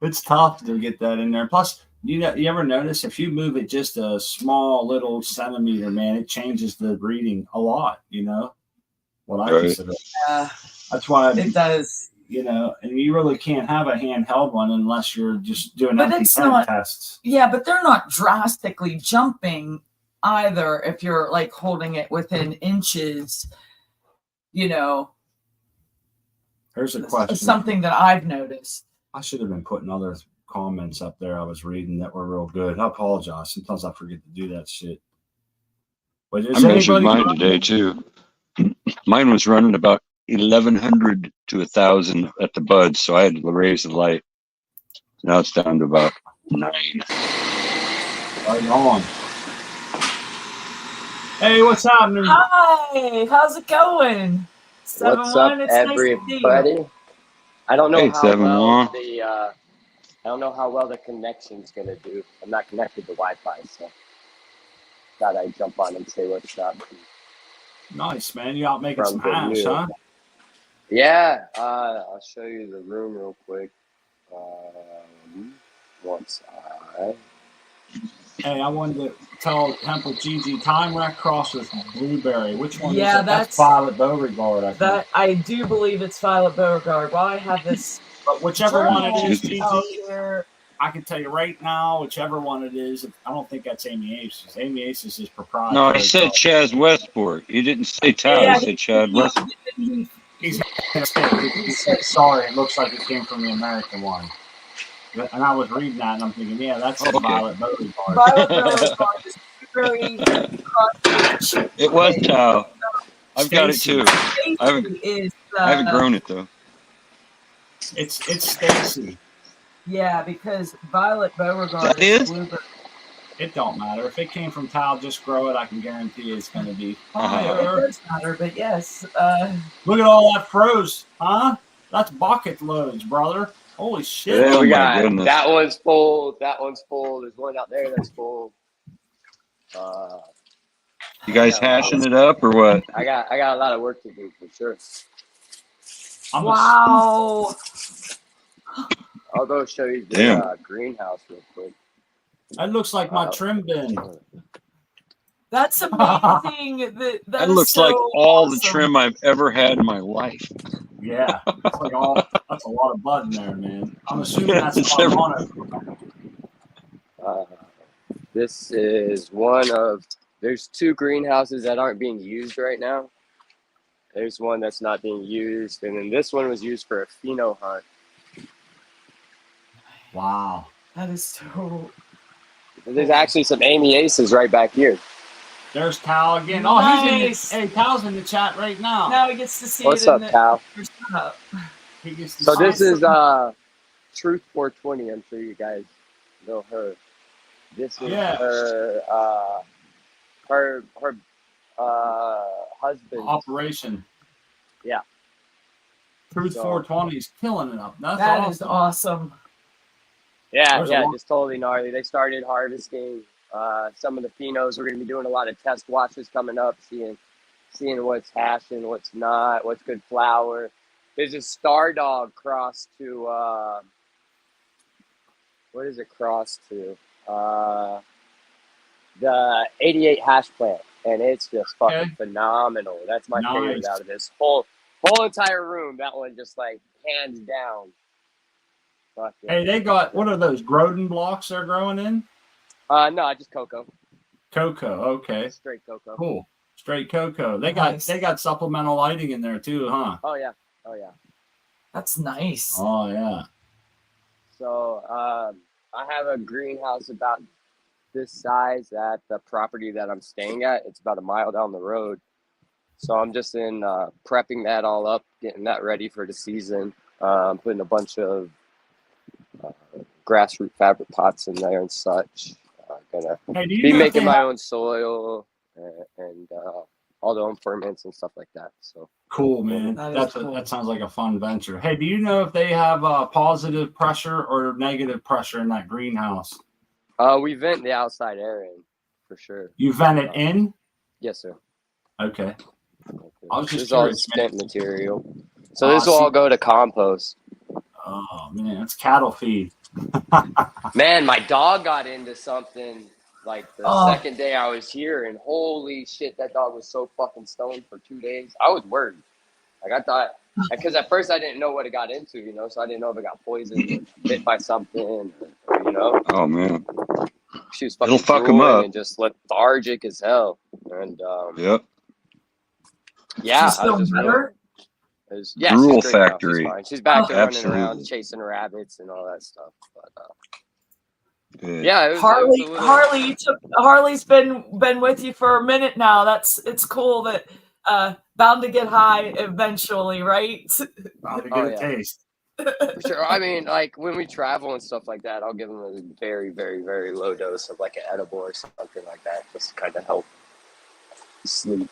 It's tough to get that in there. Plus, you ever notice if you move it just a small little centimeter, man, it changes the reading a lot. You know what I consider. That's why
it does.
You know, and you really can't have a handheld one unless you're just doing empty tank tests.
Yeah, but they're not drastically jumping either. If you're like holding it within inches, you know.
Here's a question.
Something that I've noticed.
I should have been putting other comments up there I was reading that were real good. I apologize. Sometimes I forget to do that shit. But
I measured mine today too. Mine was running about 1,100 to 1,000 at the buds, so I had to raise the light. Now it's down to about 9.
Right on. Hey, what's happening?
Hi, how's it going?
What's up, everybody? I don't know I don't know how well the connection's gonna do. I'm not connected to Wi-Fi, so thought I'd jump on and say what's up.
Nice, man. You out making some hash, huh?
Yeah. I'll show you the room real quick. Once
Hey, I wanted to tell Temple Gigi time rack cross with Blueberry. Which one is it?
That's
Violet Beauregard, I think.
I do believe it's Violet Beauregard. Well, I have this.
But whichever one it is, Gigi, I can tell you right now, whichever one it is, I don't think that's Amy Aces. Amy Aces is proprietary.
No, he said Chaz Westport. He didn't say Tao. He said Chad Westport.
He said, sorry, it looks like it came from the American one. And I was reading that, and I'm thinking, yeah, that's Violet Beauregard.
Violet Beauregard is very
It was Tao. I've got it too. I haven't grown it though.
It's Stacy.
Yeah, because Violet Beauregard
is
Blueberry.
It don't matter. If it came from Tao, just grow it. I can guarantee you it's going to be
fire. It does matter, but yes.
Look at all that froze, huh? That's bucket loads, brother. Holy shit.
Yeah, we got that one's full. That one's full. There's one out there that's full.
You guys hashing it up or what?
I got a lot of work to do for sure.
Wow.
I'll go show you the greenhouse real quick.
That looks like my trim bin.
That's amazing.
That looks like all the trim I've ever had in my life.
Yeah, it's like that's a lot of bud in there, man. I'm assuming that's on it.
This is one of. There's 2 greenhouses that aren't being used right now. There's one that's not being used, and then this one was used for a pheno hunt.
Wow,
that is so.
There's actually some Amy Aces right back here.
There's Cal again. Oh, nice. Hey, Cal's in the chat right now.
Now he gets to see
What's up, Cal?
He gets to
so this is Truth 420. I'm sure you guys know her. This is her husband.
Operation.
Yeah.
Truth 420 is killing it up.
That is awesome.
Yeah, just totally gnarly. They started harvesting some of the phenos. We're going to be doing a lot of test washes coming up, seeing what's hashing, what's not, what's good flower. There's a Star Dog cross to what is it crossed to? The 88 hash plant, and it's just fucking phenomenal. That's my favorite out of this whole entire room. That one just like hands down.
Hey, they got, what are those Grodin blocks they're growing in?
No, just cocoa.
Cocoa, okay.
Straight cocoa.
Cool. Straight cocoa. They got supplemental lighting in there too, huh?
Oh yeah.
That's nice.
Oh yeah.
So I have a greenhouse about this size at the property that I'm staying at. It's about a mile down the road. So I'm just in prepping that all up, getting that ready for the season. Putting a bunch of grassroot fabric pots in there and such. Gonna
Hey, do you
be
know if
making
they
my
have-
own soil and all the own ferments and stuff like that. So
Cool, man.
That is
That's
cool.
that sounds like a fun venture. Hey, do you know if they have positive pressure or negative pressure in that greenhouse?
we vent the outside air in for sure.
You vent it in?
Yes, sir.
Okay. I was
This
just
is all
curious, man.
spent material. So this will all go to compost.
Oh man, it's cattle feed.
Man, my dog got into something like the
Oh.
second day I was here, and holy shit, that dog was so fucking stoned for 2 days. I was worried. Like I thought, because at first I didn't know what it got into, you know, so I didn't know if it got poisoned or bit by something, or you know.
Oh man,
She was fucking
it'll fuck 'em
drooling
up.
and just lethargic as hell. And
Yep.
yeah,
She's
I was
still
just
better?
yeah,
Drool
she's great now.
factory.
She's fine. She's back to running
Absolutely.
around chasing rabbits and all that stuff. But
Good.
yeah, it was
Harley,
a little,
Harley's been with you for a minute now. It's cool that bound to get high eventually, right?
Probably
Oh,
get a
yeah.
taste.
for sure. I mean, like when we travel and stuff like that, I'll give them a very, very, very low dose of like an edible or something like that, just to kind of help sleep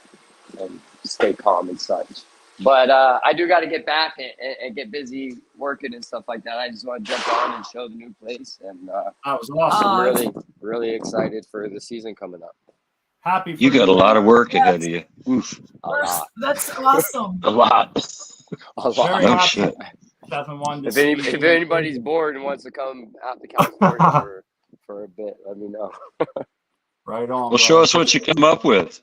and stay calm and such. But I do got to get back and get busy working and stuff like that. I just want to jump on and show the new place, and
That was awesome.
I'm really, really excited for the season coming up.
Happy for
You got a lot of work
Yes.
ahead of you. Oof.
A lot,
That's awesome.
A lot.
a
Very
lot.
No
happy.
shit.
Stefan wanted to
If
see you
if
in
anybody's
person.
bored and wants to come out to California for a bit, let me know.
Right on.
Well, show
brother.
us what you come up with.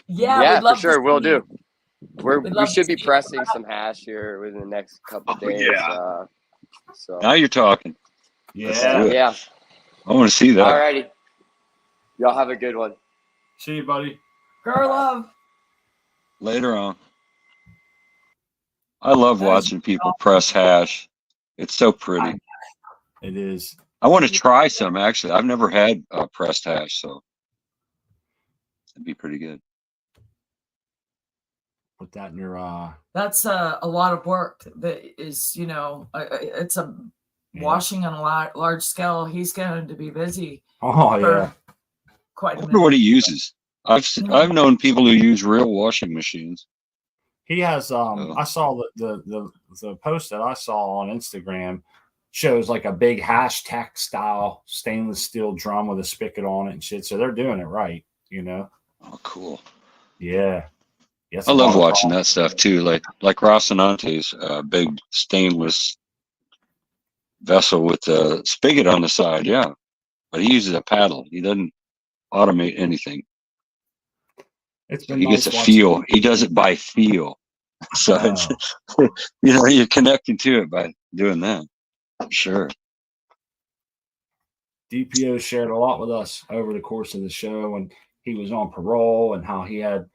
Yeah,
Yeah,
we'd love
for sure,
to
we'll
see
do.
We'd
We
love
should
to
be
see
pressing some hash here within the next couple
Oh,
days.
yeah.
So
Now you're talking. Let's do
Yeah.
it.
yeah.
I want to see that.
Alrighty. Y'all have a good one.
See you, buddy.
Girl love.
Later on. I love
That is
watching people press hash. It's so pretty.
It is.
I want to try some, actually. I've never had pressed hash, so it'd be pretty good.
Put that in your
That's a lot of work. That is, you know, it's a washing on a large scale. He's going to be busy
Oh
for
yeah.
quite
I
a
wonder what
minute.
he uses. I've known people who use real washing machines.
He has
Oh.
I saw the post that I saw on Instagram shows like a big hashtag style stainless steel drum with a spigot on it and shit. So they're doing it right, you know.
Oh, cool.
Yeah. Yes.
I love watching that stuff too. Like Rocinante's big stainless vessel with the spigot on the side. Yeah, but he uses a paddle. He doesn't automate anything.
It's
So
been
he
nice
gets a
watching.
feel. He does it by feel. So it's, you know, you're connecting to it by doing that. Sure.
DPO shared a lot with us over the course of the show, and he was on parole and how he had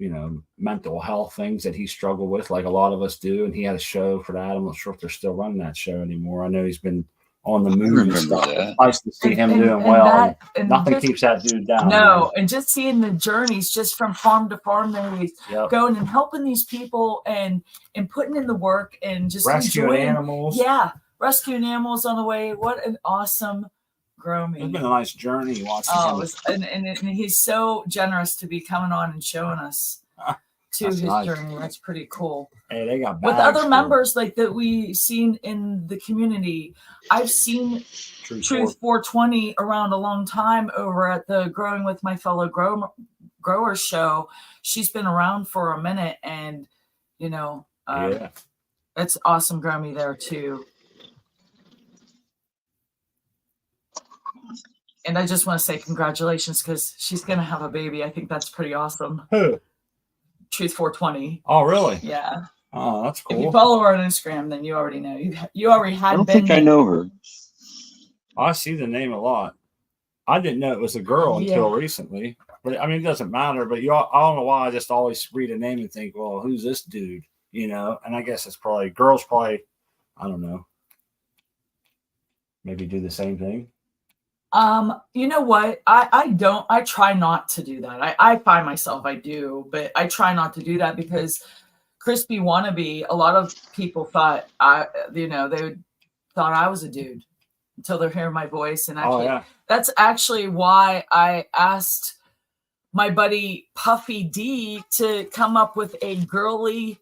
you know, mental health things that he struggled with, like a lot of us do. And he had a show for that. I'm not sure if they're still running that show anymore. I know he's been on the move and
remember
stuff.
that.
It's nice to see him doing well. And nothing keeps that dude down.
No, and just seeing the journeys just from farm to farm, there
Yep.
going and helping these people and putting in the work and just
Rescuing
enjoying
animals.
Yeah, rescuing animals on the way. What an awesome grow me.
It's been a nice journey watching
Oh,
him.
and he's so generous to be coming on and showing us to his
nice.
journey. That's pretty cool.
Hey, they got
With
bags
other
for
members like that we've seen in the community. I've seen Truth 420 around a long time over at the Growing with My Fellow Growers show. She's been around for a minute, and you know,
yeah,
it's awesome. Grow me there too. And I just want to say congratulations because she's going to have a baby. I think that's pretty awesome.
Who?
Truth 420.
Oh, really?
Yeah.
Oh, that's cool.
If you follow her on Instagram, then you already know. You already had.
I don't think I know her.
I see the name a lot. I didn't know it was a girl until recently. But I mean, it doesn't matter. But I don't know why I just always read a name and think, well, who's this dude? you know, and I guess it's probably girls I don't know, maybe do the same thing.
You know what? I try not to do that. I find myself, I do, but I try not to do that because crispy wannabe, a lot of people thought they thought I was a dude until they're hearing my voice. And actually, that's actually why I asked my buddy Puffy D to come up with a girly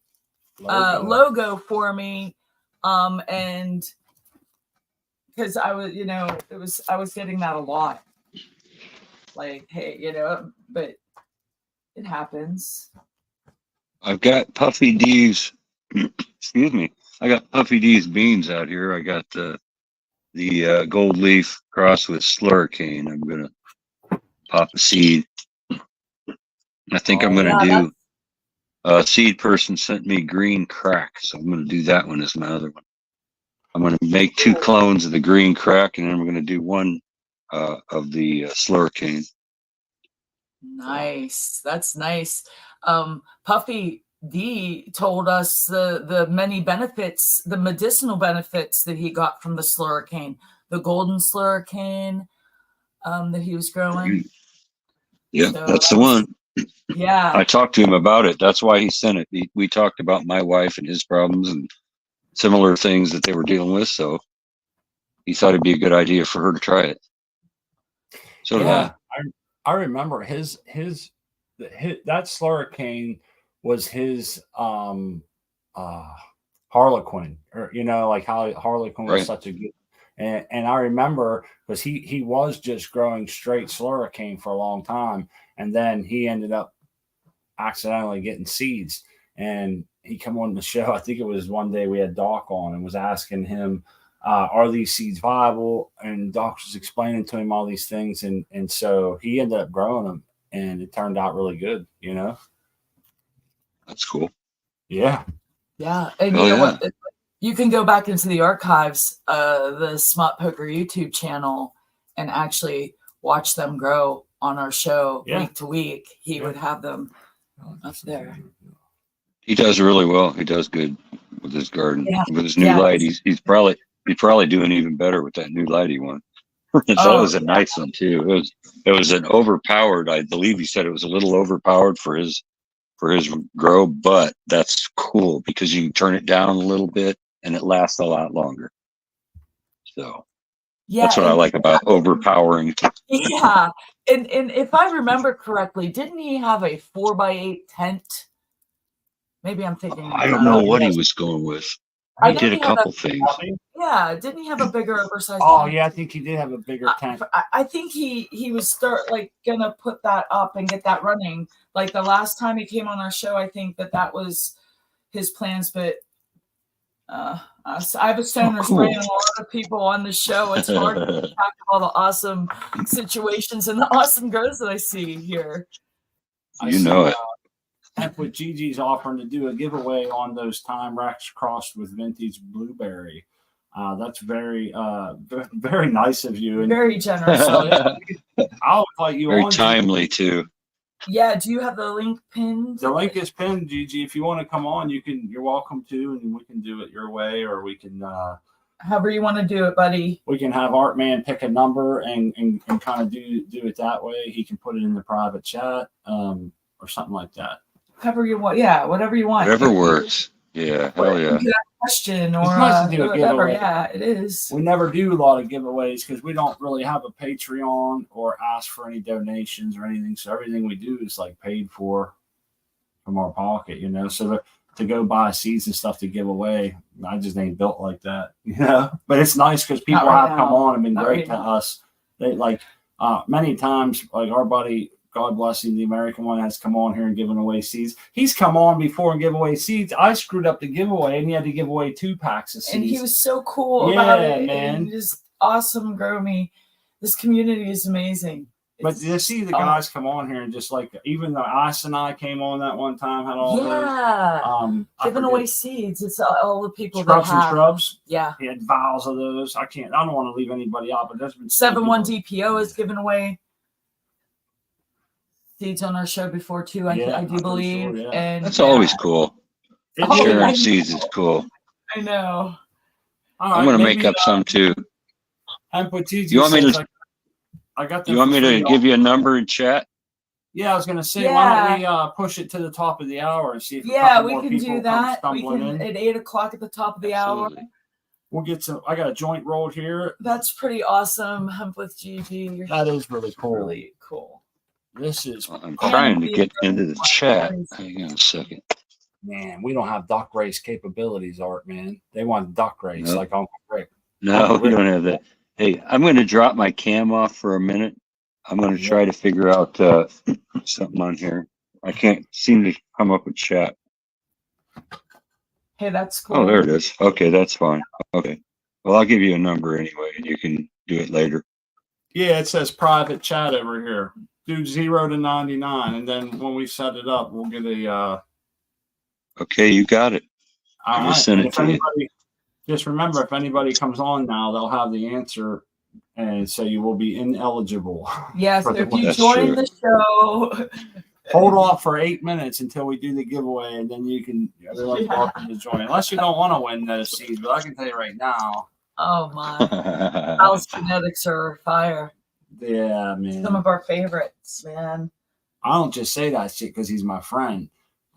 logo for me. And because I was, I was getting that a lot. Like, hey, but it happens.
I've got Puffy D's, excuse me. I got Puffy D's beans out here. I got the gold leaf crossed with slurricane. I'm going to pop a seed. I think I'm going to do, a seed person sent me green crack. So I'm going to do that one as my other one. I'm going to make 2 clones of the green crack, and then we're going to do one of the slurricane.
Nice. That's nice. Puffy D told us the many benefits, the medicinal benefits that he got from the slurricane, the golden slurricane that he was growing.
Yeah, so that's the one.
Yeah.
I talked to him about it. That's why he sent it. We talked about my wife and his problems and similar things that they were dealing with. So he thought it'd be a good idea for her to try it. So did I.
I remember his that slurricane was his Harlequin, or like how Harlequin was such a good, and I remember because he was just growing straight slurricane for a long time, and then he ended up accidentally getting seeds, and he come on the show. I think it was one day we had Doc on and was asking him, are these seeds viable? And Doc was explaining to him all these things, and so he ended up growing them, and it turned out really good.
That's cool.
Yeah.
And you know what? You can go back into the archives, the Smart Poker YouTube channel, and actually watch them grow on our show week to week. He would have them up there.
He does really well. He does good with his garden. With his new light, he's probably doing even better with that new light he won. That was a nice one too. It was an overpowered. I believe he said it was a little overpowered for his grow, but that's cool because you can turn it down a little bit and it lasts a lot longer. So that's what I like about overpowering.
Yeah, and if I remember correctly, didn't he have a 4x8 tent? Maybe I'm thinking.
I don't know what he was going with. He did a couple things.
Yeah, didn't he have a bigger oversized
tent? Yeah, I think he did have a bigger tent.
I think he was gonna put that up and get that running. Like the last time he came on our show, I think that was his plans, but I have a stoner spraying a lot of people on the show. It's hard to keep track of all the awesome situations and the awesome grows that I see here.
You know it.
And with Gigi's offering to do a giveaway on those time racks crossed with vintage blueberry. That's very, very nice of you. And
very generous.
I'll invite you
very
on.
Very timely too.
Yeah. Do you have the link pinned?
The link is pinned, Gigi. If you want to come on, you're welcome to, and we can do it your way, or we can.
However you want to do it, buddy.
We can have Artman pick a number and kind of do it that way. He can put it in the private chat, or something like that.
However you want, whatever you want.
Whatever works. Yeah, hell yeah.
Question or
nice to do a giveaway.
Yeah, it is.
We never do a lot of giveaways because we don't really have a Patreon or ask for any donations or anything. So everything we do is like paid for from our pocket, So to go buy seeds and stuff to give away, I just ain't built like that, But it's nice because people have come on and been great to us. They many times, like our buddy. God bless him, the American one has come on here and given away seeds. He's come on before and give away seeds. I screwed up the giveaway and he had to give away 2 packs of seeds.
And he was so cool about it. Man. Just awesome, grow me. This community is amazing.
But to see the guys come on here and just even though Ice and I came on that one time, had all
those. Giving away seeds. It's all the people
Scrubs
that have.
And Shrubs.
Yeah.
He had vials of those. I don't want to leave anybody out, but there's been
7-1 DPO is given away seeds on our show before too. I do believe,
sure,
and
that's always cool.
Oh,
Sharing
I
seeds is cool.
I know.
All
I'm
right,
gonna
maybe,
make up some too.
Amputiti
You want me
says,
to?
I got them
You want
for
me
free.
to give you a number in chat?
Yeah, I was gonna say, why don't we
Yeah.
push it to the top of the hour and see if a
Yeah,
couple
we
more
can
people
do
come
that. We
stumbling
can
in.
at 8 o'clock at the top of the hour.
Absolutely.
We'll get some. I got a joint rolled here.
That's pretty awesome. Hump with Gigi.
That is really cool.
Really cool.
This is.
Well, I'm
cool.
trying to get into the chat. Hang on a second.
Man, we don't have duck race capabilities, Art, man. They want duck race
Nope.
like Uncle Rick.
No,
Uncle
we
Rick.
don't have that. Hey, I'm going to drop my cam off for a minute. I'm going to try to figure out something on here. I can't seem to come up with chat.
Hey, that's cool.
Oh, there it is. Okay, that's fine. Okay. Well, I'll give you a number anyway, and you can do it later.
Yeah, it says private chat over here. Do 0 to 99, and then when we set it up, we'll get a.
Okay, you got it.
All
I
right.
just sent
And
it
if
to you.
anybody, just remember, if anybody comes on now, they'll have the answer, and so you will be ineligible.
Yes,
for the
if you
That's
join
true.
the show,
Hold off for 8 minutes until we do the giveaway, and then you can. Everyone's welcome to join, unless you don't want to win those seeds. But I can tell you right now.
oh my, Al's genetics are fire.
Yeah, man.
Some of our favorites, man.
I don't just say that shit because he's my friend.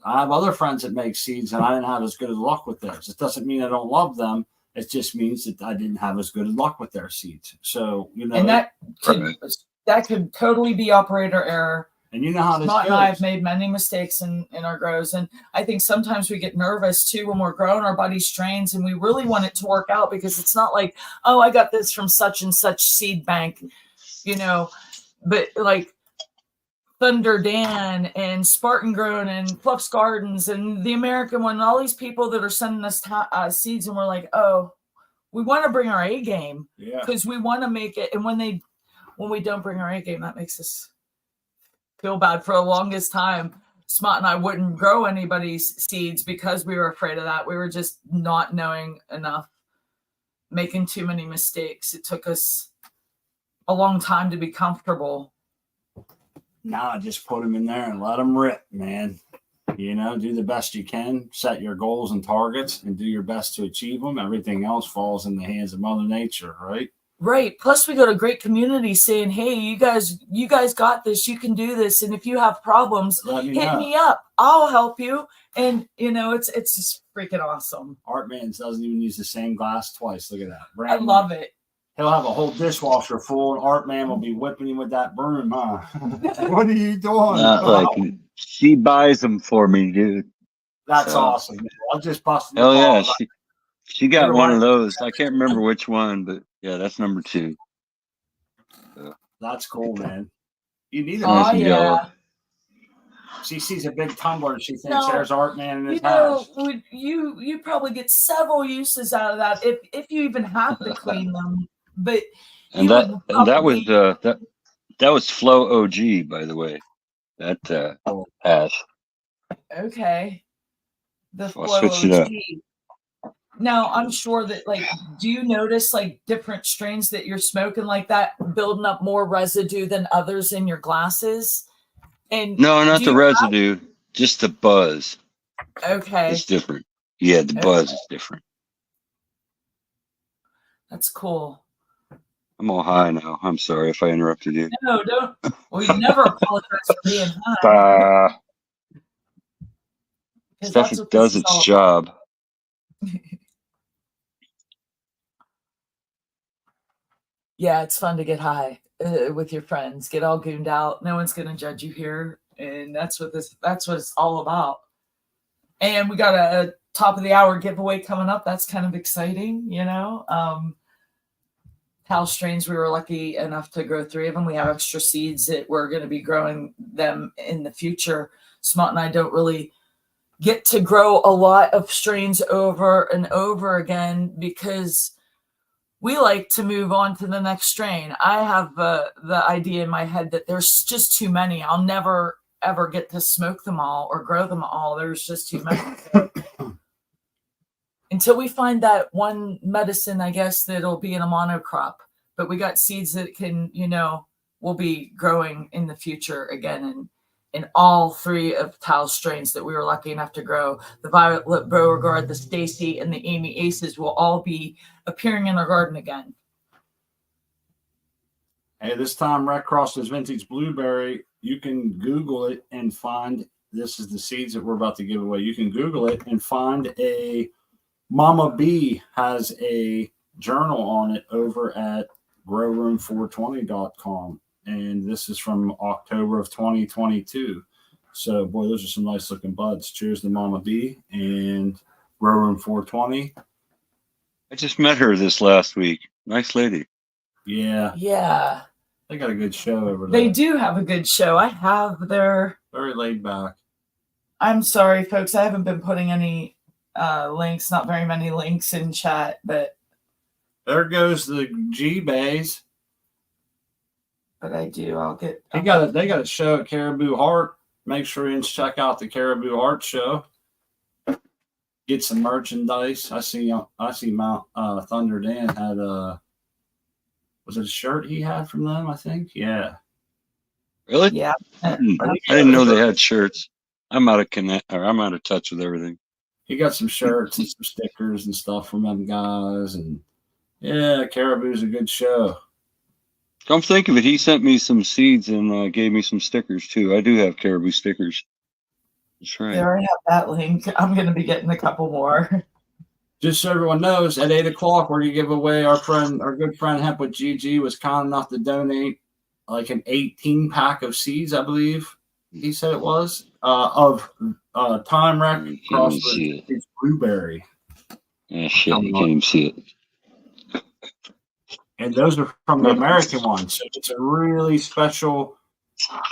I have other friends that make seeds, and I didn't have as good of luck with theirs. It doesn't mean I don't love them. It just means that I didn't have as good of luck with their seeds. So
and that could totally be operator error.
And you know how this
Scott
goes.
and I have made many mistakes in our grows, and I think sometimes we get nervous too when we're growing our buddy strains, and we really want it to work out because it's not like, oh, I got this from such and such seed bank, but like Thunder Dan and Spartan Grown and Fluff's Gardens and the American one, and all these people that are sending us seeds, and we're like, oh, we want to bring our A game because we want to make it. And when we don't bring our A game, that makes us feel bad. For the longest time, Smot and I wouldn't grow anybody's seeds because we were afraid of that. We were just not knowing enough, making too many mistakes. It took us a long time to be comfortable.
Nah, just put them in there and let them rip, man. Do the best you can, set your goals and targets, and do your best to achieve them. Everything else falls in the hands of Mother Nature, right?
Right. Plus, we got a great community saying, "Hey, you guys got this. You can do this. And if you have problems, hit me up. I'll help you." And it's just freaking awesome.
Art Man doesn't even use the same glass twice. Look at that.
Brandon, I love it.
He'll have a whole dishwasher full, and Art Man will be whipping him with that broom, huh? What are you doing?
She buys them for me, dude.
That's awesome. Man. I'm just busting.
Hell yeah, she got one of those. I can't remember which one, but yeah, that's number 2.
That's cool, man. You need
nice and yellow.
She sees a big tumbler and she thinks there's Art Man in his house.
You probably get several uses out of that if you even have to clean them. But
that was Flow OG, by the way. That has.
Okay. The Flow OG. Now I'm sure that do you notice different strains that you're smoking like that building up more residue than others in your glasses? And
no, not the residue, just the buzz.
Okay.
It's different. Yeah, the buzz is different.
That's cool.
I'm all high now. I'm sorry if I interrupted you.
No, don't. Well, you never apologize for being high.
Stuff does its job.
Yeah, it's fun to get high with your friends. Get all gooned out. No one's gonna judge you here, and that's what it's all about. And we got a top of the hour giveaway coming up. That's kind of exciting, Pal strains, we were lucky enough to grow 3 of them. We have extra seeds that we're going to be growing them in the future. Smot and I don't really get to grow a lot of strains over and over again because we like to move on to the next strain. I have the idea in my head that there's just too many. I'll never, ever get to smoke them all or grow them all. There's just too many. Until we find that one medicine, I guess, that'll be in a monocrop. But we got seeds that can, will be growing in the future again in all 3 of Tal's strains that we were lucky enough to grow. The Violet Beauregard, the Stacy, and the Amy Aces will all be appearing in our garden again.
Hey, this time Red Cross's Vintage Blueberry, you can Google it and find, this is the seeds that we're about to give away. You can Google it and find a Mama B has a journal on it over at growroom420.com. And this is from October of 2022. So, boy, those are some nice looking buds. Cheers to Mama B and Growroom 420.
I just met her this last week. Nice lady.
Yeah.
Yeah.
They got a good show over there.
They do have a good show. I have their...
Very laid back.
I'm sorry, folks. I haven't been putting any links, not very many links in chat, but...
There goes the G-Bays.
But I do. I'll get...
They got a show at Caribou Heart. Make sure you check out the Caribou Heart show. Get some merchandise. I see Mount Thunder Dan had a... Was it a shirt he had from them, I think? Yeah.
Really?
Yeah.
I didn't know they had shirts. I'm out of touch with everything.
He got some shirts and some stickers and stuff from them guys. And yeah, Caribou's a good show.
Come think of it, he sent me some seeds and gave me some stickers too. I do have Caribou stickers. That's right.
They already have that link. I'm going to be getting a couple more.
Just so everyone knows, at 8 o'clock, we're going to give away our good friend Hemp with GG was kind enough to donate like an 18-pack of seeds, I believe he said it was, of Time Wreck crossed with his blueberry.
Yeah, shit, you can't even see it.
And those are from the American one. So it's a really special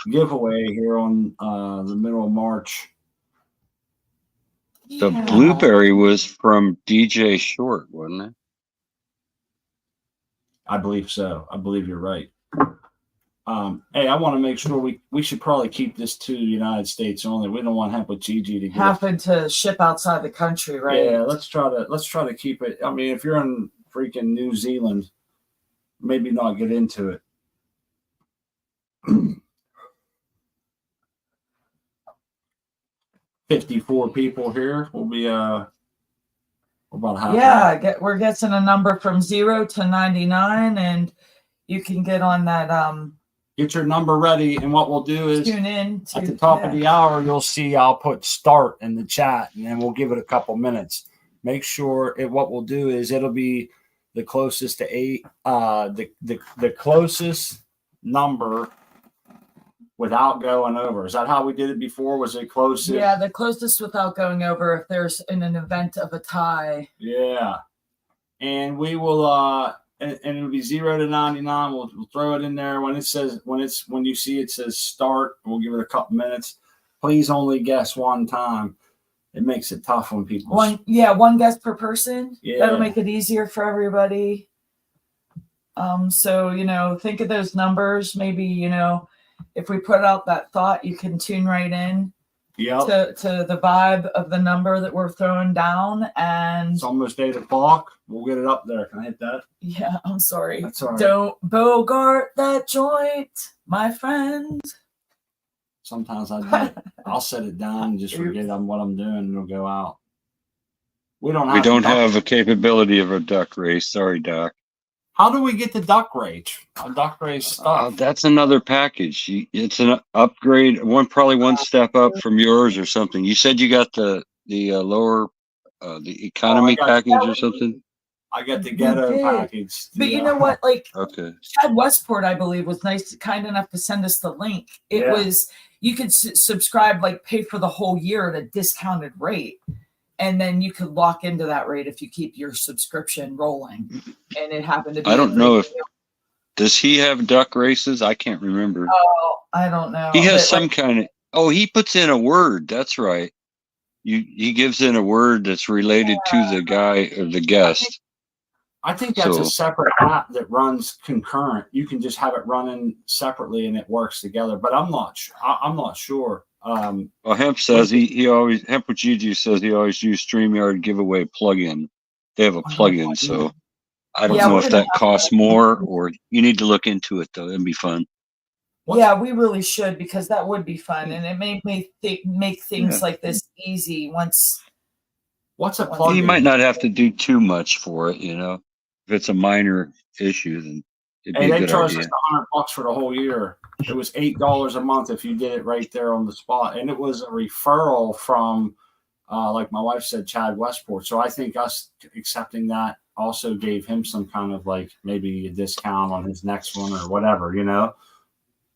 giveaway here on the middle of March.
The blueberry was from DJ Short, wasn't it?
I believe so. I believe you're right. Hey, I want to make sure we should probably keep this to the United States only. We don't want Hemp with GG to
happen to ship outside the country, right?
Yeah, let's try to keep it. I mean, if you're in freaking New Zealand, maybe not get into it. 54 people here. We'll be about half.
Yeah, we're getting a number from 0 to 99, and you can get on that.
Get your number ready, and what we'll do is
tune in
at the top of the hour. You'll see I'll put start in the chat, and then we'll give it a couple minutes. Make sure what we'll do is it'll be the closest to 8. The closest number without going over. Is that how we did it before? Was it closest?
Yeah, the closest without going over if there's an event of a tie.
Yeah. And we will and it'll be 0 to 99. We'll throw it in there when you see it says start, we'll give it a couple minutes. Please only guess one time. It makes it tough when people
one guess per person.
Yeah.
That'll make it easier for everybody. So think of those numbers. Maybe if we put out that thought, you can tune right in to the vibe of the number that we're throwing down. And
it's almost 8 o'clock. We'll get it up there. Can I hit that?
Yeah, I'm sorry.
That's all right.
Don't bogart that joint, my friend.
Sometimes I'll set it down and just forget what I'm doing, and it'll go out. We don't
have a capability of a duck race. Sorry, Doc.
How do we get the duck race? Duck race stuff.
That's another package. It's an upgrade. Probably one step up from yours or something. You said you got the lower, the economy package or something.
I got the ghetto package.
But you know what? Like,
okay.
Chad Westport, I believe, was kind enough to send us the link. It was, you could subscribe, pay for the whole year at a discounted rate. And then you could lock into that rate if you keep your subscription rolling. And it happened to be.
I don't know does he have duck races? I can't remember.
Oh, I don't know.
He has some kind of, he puts in a word. That's right. He gives in a word that's related to the guy or the guest.
I think that's a separate app that runs concurrent. You can just have it running separately and it works together. But I'm not sure.
Well, Hemp says Hemp with Gigi says he always used StreamYard giveaway plugin. They have a plugin, so I don't know if that costs more or you need to look into it though. It'd be fun.
Yeah, we really should, because that would be fun, and it may make things
Yeah.
like this easy once.
What's a
Well,
plug?
You might not have to do too much for it, you know. If it's a minor issue, then it'd be
Hey,
a
they
good
charged
idea.
us $100 for the whole year. It was $8 a month if you did it right there on the spot, and it was a referral from, like my wife said, Chad Westport. So I think us accepting that also gave him some kind of like maybe a discount on his next one or whatever, you know.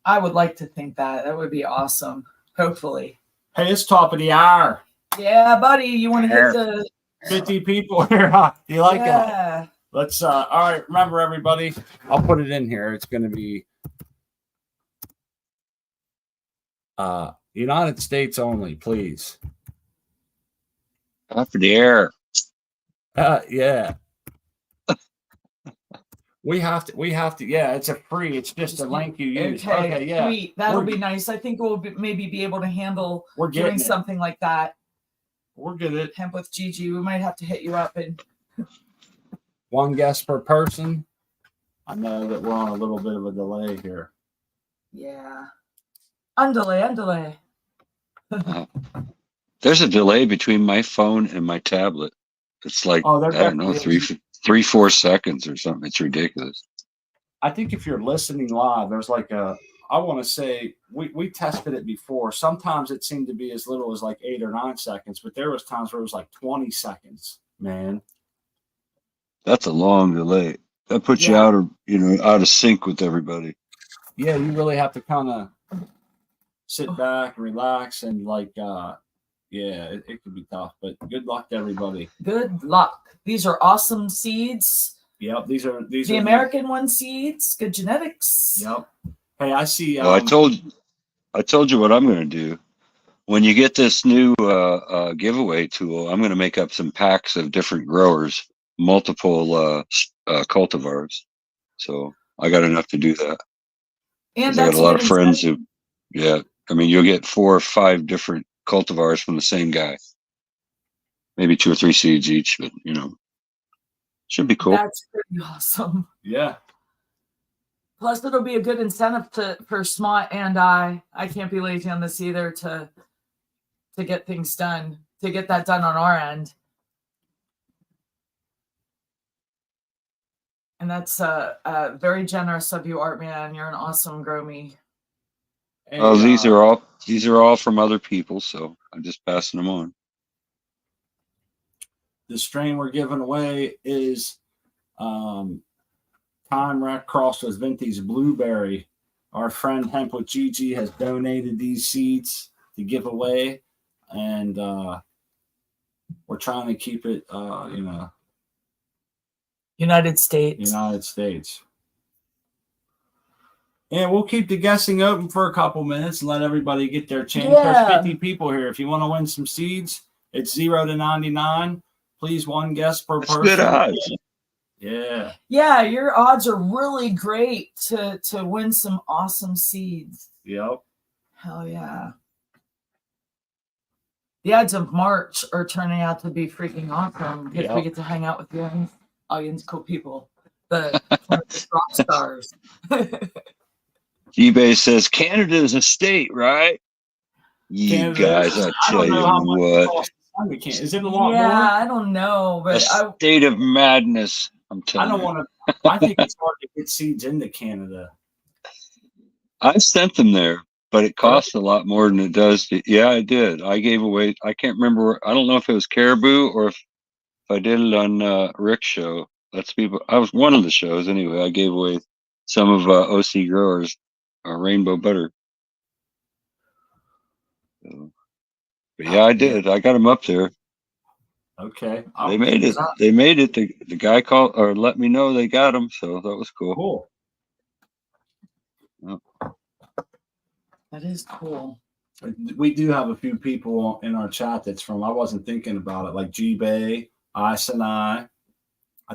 I would like to think that would be awesome. Hopefully.
Hey, it's top of the hour.
Yeah, buddy, you want to hit the
50 people here. You like it?
yeah.
Let's all right, remember everybody, I'll put it in here. It's going to be United States only, please.
Off the air.
Yeah. We have to, yeah, it's a free, it's just a link you use. Okay, yeah.
Sweet. That'll be nice. I think we'll maybe be able to handle doing something like that.
We're good at
Hemp with Gigi. We might have to hit you up and
one guest per person. I know that we're on a little bit of a delay here.
Yeah. Undelay.
There's a delay between my phone and my tablet. It's like, I don't know, 3-4 seconds or something. It's ridiculous.
I think if you're listening live, there's like I want to say we tested it before. Sometimes it seemed to be as little as like 8 or 9 seconds, but there was times where it was like 20 seconds, man.
That's a long delay. That puts you out of sync with everybody.
Yeah, you really have to kind of sit back and relax and like it could be tough, but good luck to everybody.
Good luck. These are awesome seeds.
Yep, these are
the American One seeds. Good genetics.
Yep. Hey, I see.
Well, I told you what I'm going to do. When you get this new giveaway tool, I'm going to make up some packs of different growers, multiple cultivars. So I got enough to do that. And I got a lot of friends who, I mean, you'll get 4 or 5 different cultivars from the same guy. Maybe 2 or 3 seeds each, but should be cool.
That's pretty awesome.
Yeah.
Plus, it'll be a good incentive for Smot and I can't be lazy on this either to get things done, to get that done on our end. And that's very generous of you, Art Man. You're an awesome grow me.
Hey, oh, these are all from other people, so I'm just passing them on.
The strain we're giving away is Time Rack crossed with Vinty's Blueberry. Our friend Hemp with Gigi has donated these seeds to give away, and we're trying to keep it,
United States.
And we'll keep the guessing open for a couple minutes and let everybody get their chance. Yeah. There's 50 people here. If you want to win some seeds, it's 0 to 99. Please, one guess per person.
Good odds.
Yeah.
Yeah, your odds are really great to win some awesome seeds.
Yep.
Hell yeah. The Ides of March are turning out to be freaking awesome because we get to hang out with you. All you cool people. The rock stars.
eBay says Canada is a state, right? You guys, I tell you what.
Is it a lot more?
Yeah, I don't know, but
a state of madness. I'm telling you.
I don't want to. I think it's hard to get seeds into Canada.
I sent them there, but it costs a lot more than it does. Yeah, I did. I gave away. I can't remember. I don't know if it was Caribou or if I did it on Rick's show. That's people. I was one of the shows anyway. I gave away some of OC Growers Rainbow Butter. So, but yeah, I did. I got them up there.
Okay.
They made it. They made it. The guy called or let me know they got them. So that was cool.
Cool.
Yep.
That is cool.
We do have a few people in our chat that's from, I wasn't thinking about it, like G-Bay, Ice and I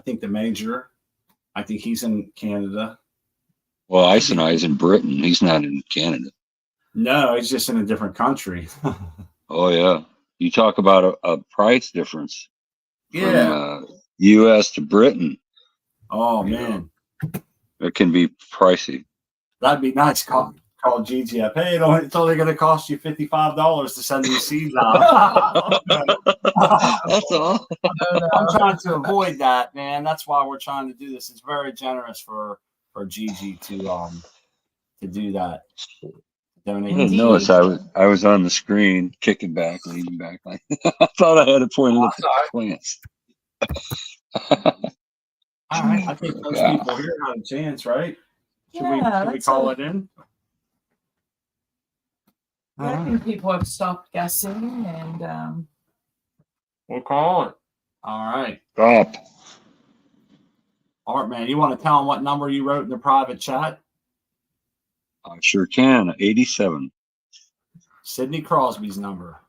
think the Major, I think he's in Canada.
Well, Ice and I is in Britain. He's not in Canada.
No, he's just in a different country.
Oh, yeah. You talk about a price difference.
Yeah.
From U.S. to Britain.
Oh, man.
It can be pricey.
That'd be nice. call Gigi up. Hey, it's only going to cost you $55 to send these seeds out.
That's all.
I'm trying to avoid that, man. That's why we're trying to do this. It's very generous for Gigi to do that. Donate.
I didn't notice I was on the screen, kicking back, leaning back. Like I thought I had it pointed at the plants.
All right, I think most people here have a chance, right? Should we call it in?
I think people have stopped guessing, and
we'll call it. All right.
Stop.
Art man, you want to tell them what number you wrote in the private chat?
I sure can. 87.
Sidney Crosby's number.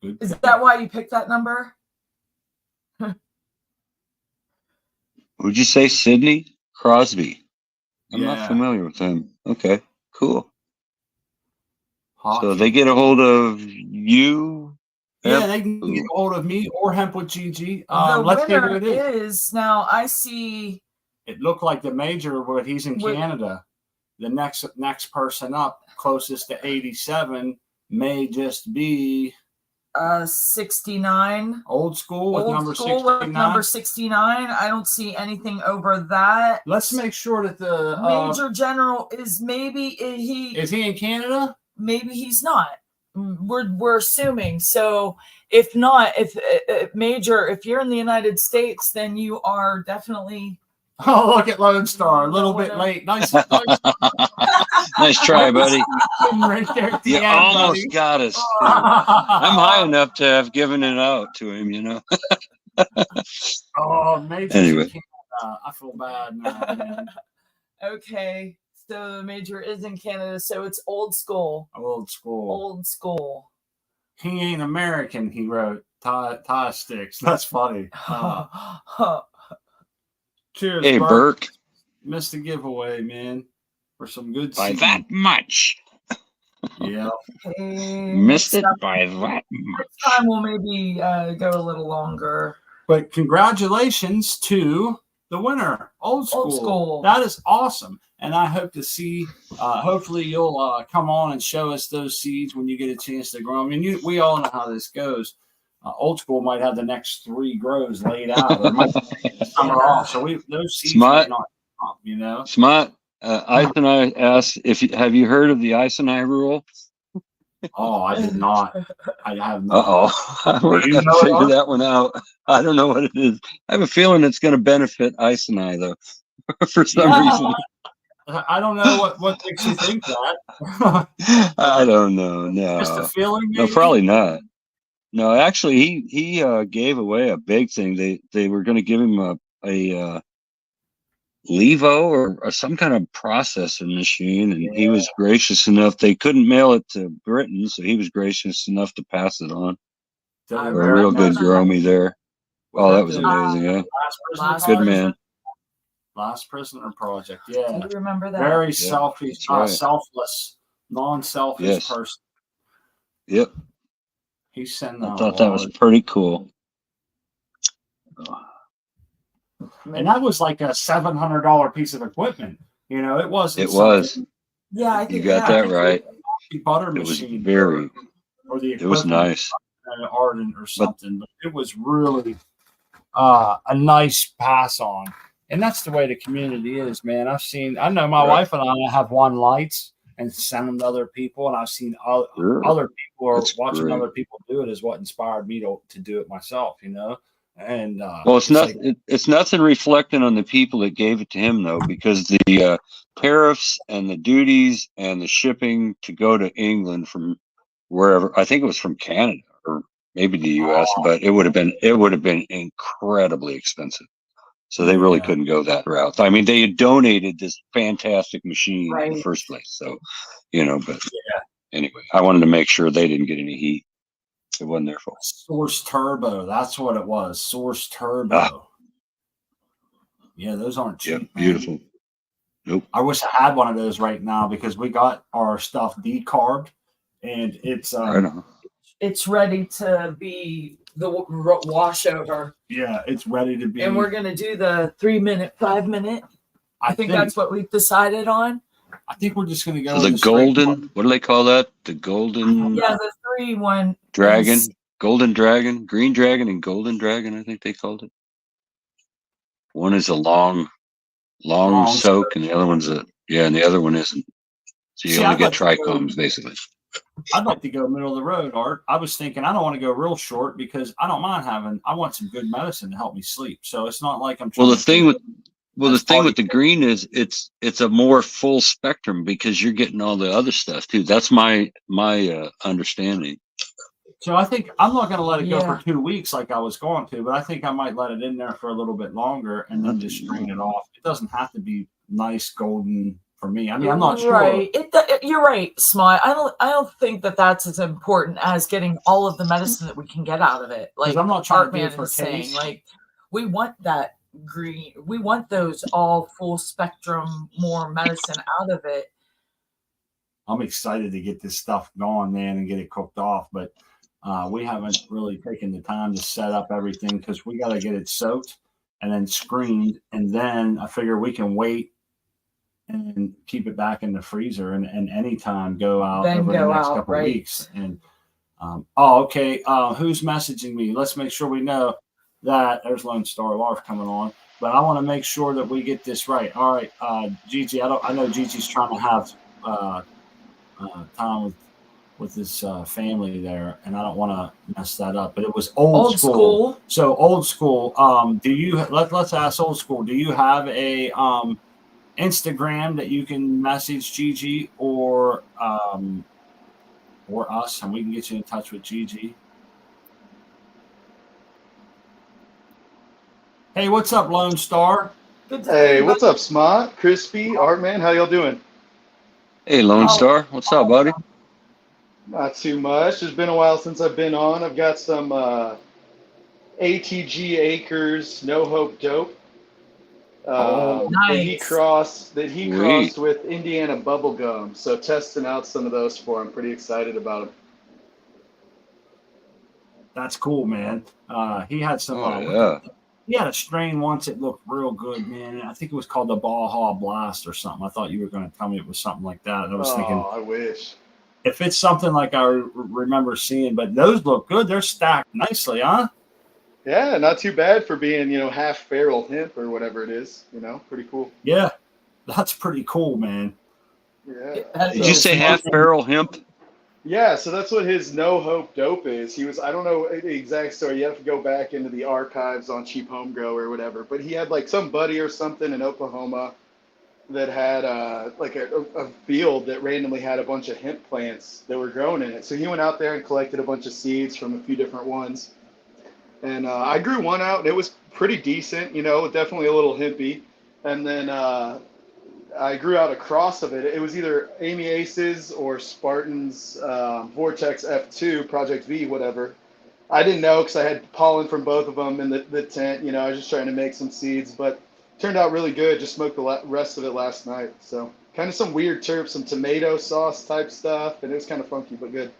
Good.
Is that why you picked that number?
Would you say Sidney Crosby? I'm not familiar with him. Okay, cool.
Hockey.
So they get a hold of you?
Yeah, they can get a hold of me or Hemp with Gigi.
The
Let's see who
winner
it is.
now I see.
It looked like the major, but he's in Canada. The next person up, closest to 87, may just be
69.
Old school with number 69.
With number 69. I don't see anything over that.
Let's make sure that the
Major General is maybe
is he in Canada?
Maybe he's not. We're assuming. So if not, if Major, if you're in the United States, then you are definitely.
Oh, look at Lone Star. A little bit late. Nice
Nice try, buddy.
Right there at the
You
end,
almost
buddy.
got us. I'm high enough to have given it out to him, you know.
Oh, Major's
Anyway.
in Canada. I feel bad now, man.
Okay. So the Major is in Canada, so it's old school.
Old school.
Old school.
He ain't American, he wrote. Tie sticks. That's funny. Cheers,
Hey, Burke.
Missed the giveaway, man. For some good
By
seed.
that much.
Yeah.
Missed it by that much.
Next time we'll maybe go a little longer.
But congratulations to the winner, Old School.
Old School.
That is awesome. And I hope to see, hopefully you'll come on and show us those seeds when you get a chance to grow them. And we all know how this goes. Old School might have the next 3 grows laid out, or might take the summer off. So those seeds might not come up, you know.
Smart. Ice and I asked have you heard of the Ice and I rule?
Oh, I did not. I have not.
We're going to figure that one out. I don't know what it is. I have a feeling it's going to benefit Ice and I, though, for some reason.
I don't know what makes you think that.
I don't know. No.
Just a feeling, maybe?
No, probably not. No, actually, he gave away a big thing. They were going to give him a Levo or some kind of processing machine, and he was gracious enough. They couldn't mail it to Britain, so he was gracious enough to pass it on. A real good Gromy there. Oh, that was amazing, yeah. Good man.
Last Prisoner Project, yeah.
Do you remember that?
Very selfish,
right.
Selfless, non-selfish person.
Yep.
He's sending
I thought that was pretty cool.
And that was like a $700 piece of equipment. You know, it was.
Yeah, I think
you got that right.
Butter
It was
machine.
very.
Or the
It was nice.
Ardent or something, but it was really a nice pass on. And that's the way the community is, man. I know my wife and I have won lights and send them to other people, and I've seen other people or watching other people do it is what inspired me to do it myself, you know. And
well, it's nothing reflecting on the people that gave it to him, though, because the tariffs and the duties and the shipping to go to England from wherever, I think it was from Canada or maybe the U.S., but it would have been incredibly expensive. So they really couldn't go that route. I mean, they had donated this fantastic machine in the first place. So, you know, but anyway, I wanted to make sure they didn't get any heat. It wasn't their fault.
Source Turbo. That's what it was. Source Turbo. Yeah, those aren't cheap.
Yeah, beautiful. Nope.
I wish I had one of those right now because we got our stuff decarbed and
it's ready to be the washover.
Yeah, it's ready to be.
And we're going to do the 3-minute, 5-minute. I think that's what we've decided on.
I think we're just going to go
So
with
the
straight
golden, what do they call that? The golden
Yeah, the 3-1
dragon,
is-
golden dragon, green dragon, and golden dragon. I think they called it. One is a long
Long
soak, and the other one's and the other one isn't. So you
See,
only
I'd
get
like to go-
trichomes basically.
I'd like to go middle of the road, Art. I was thinking I don't want to go real short because I don't mind I want some good medicine to help me sleep. So it's not like I'm trying
Well, the
to
thing with
That's
the green is it's a more full spectrum because you're getting all the other stuff too. That's my understanding.
So I think I'm not going to let it go
Yeah.
for 2 weeks like I was going to, but I think I might let it in there for a little bit longer and then just strain it off. It doesn't have to be nice golden for me. I mean, I'm not sure.
Right. You're right, Smart. I don't think that that's as important as getting all of the medicine that we can get out of it. Like
I'm not trying to do it
Artman
for
is saying,
taste.
like we want that green. We want those all full spectrum more medicine out of it.
I'm excited to get this stuff going, man, and get it cooked off. But we haven't really taken the time to set up everything because we got to get it soaked and then screened. And then I figure we can wait and keep it back in the freezer and anytime go out
Then
over the
go
next
out,
couple
right.
weeks. And okay. Who's messaging me? Let's make sure we know that there's Lone Star Larf coming on. But I want to make sure that we get this right. All right, Gigi. I know Gigi's trying to have time with his family there, and I don't want to mess that up. But it was old school. So old school. Do you let's ask old school? Do you have a Instagram that you can message Gigi or us, and we can get you in touch with Gigi? Hey, what's up, Lone Star?
Hey, what's up, Smart, Crispy, Artman? How y'all doing?
Hey, Lone Star, what's up, buddy?
Not too much. It's been a while since I've been on. I've got some ATG Acres No Hope Dope that he
Nice.
crossed
Sweet.
with Indiana Bubblegum. So testing out some of those for him. Pretty excited about them.
That's cool, man. He had some. He had a strain once that looked real good, man. I think it was called the Baja Blast or something. I thought you were going to tell me it was something like that. And I was thinking,
I wish.
If it's something like I remember seeing, but those look good. They're stacked nicely, huh?
Yeah, not too bad for being, half feral hemp or whatever it is. Pretty cool.
Yeah, that's pretty cool, man.
Yeah.
Did you say half feral hemp?
Yeah, so that's what his No Hope Dope is. I don't know the exact story. You have to go back into the archives on Cheap Home Grow or whatever. But he had like some buddy or something in Oklahoma that had like a field that randomly had a bunch of hemp plants that were grown in it. So he went out there and collected a bunch of seeds from a few different ones. And I grew one out, and it was pretty decent, definitely a little hempy. And then I grew out a cross of it. It was either Amy Ace's or Spartan's Vortex F2, Project V, whatever. I didn't know because I had pollen from both of them in the tent. I was just trying to make some seeds, but turned out really good. Just smoked the rest of it last night. So kind of some weird terps, some tomato sauce type stuff, and it was kind of funky, but good.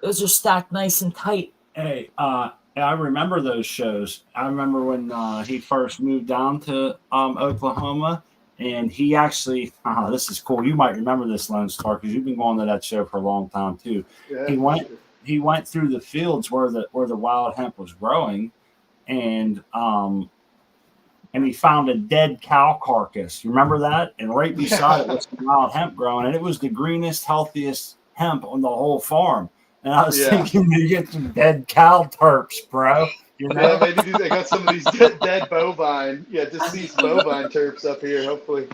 Those are stacked nice and tight.
Hey, I remember those shows. I remember when he first moved down to Oklahoma, and he actually, this is cool. You might remember this, Lone Star, because you've been going to that show for a long time too.
Yeah,
he went through the fields where the wild hemp was growing, and he found a dead cow carcass. You remember that? And right beside it was some wild hemp growing, and it was the greenest, healthiest hemp on the whole farm. And I was thinking, you get some dead cow terps, bro.
Yeah, maybe they got some of these dead bovine, deceased bovine terps up here, hopefully.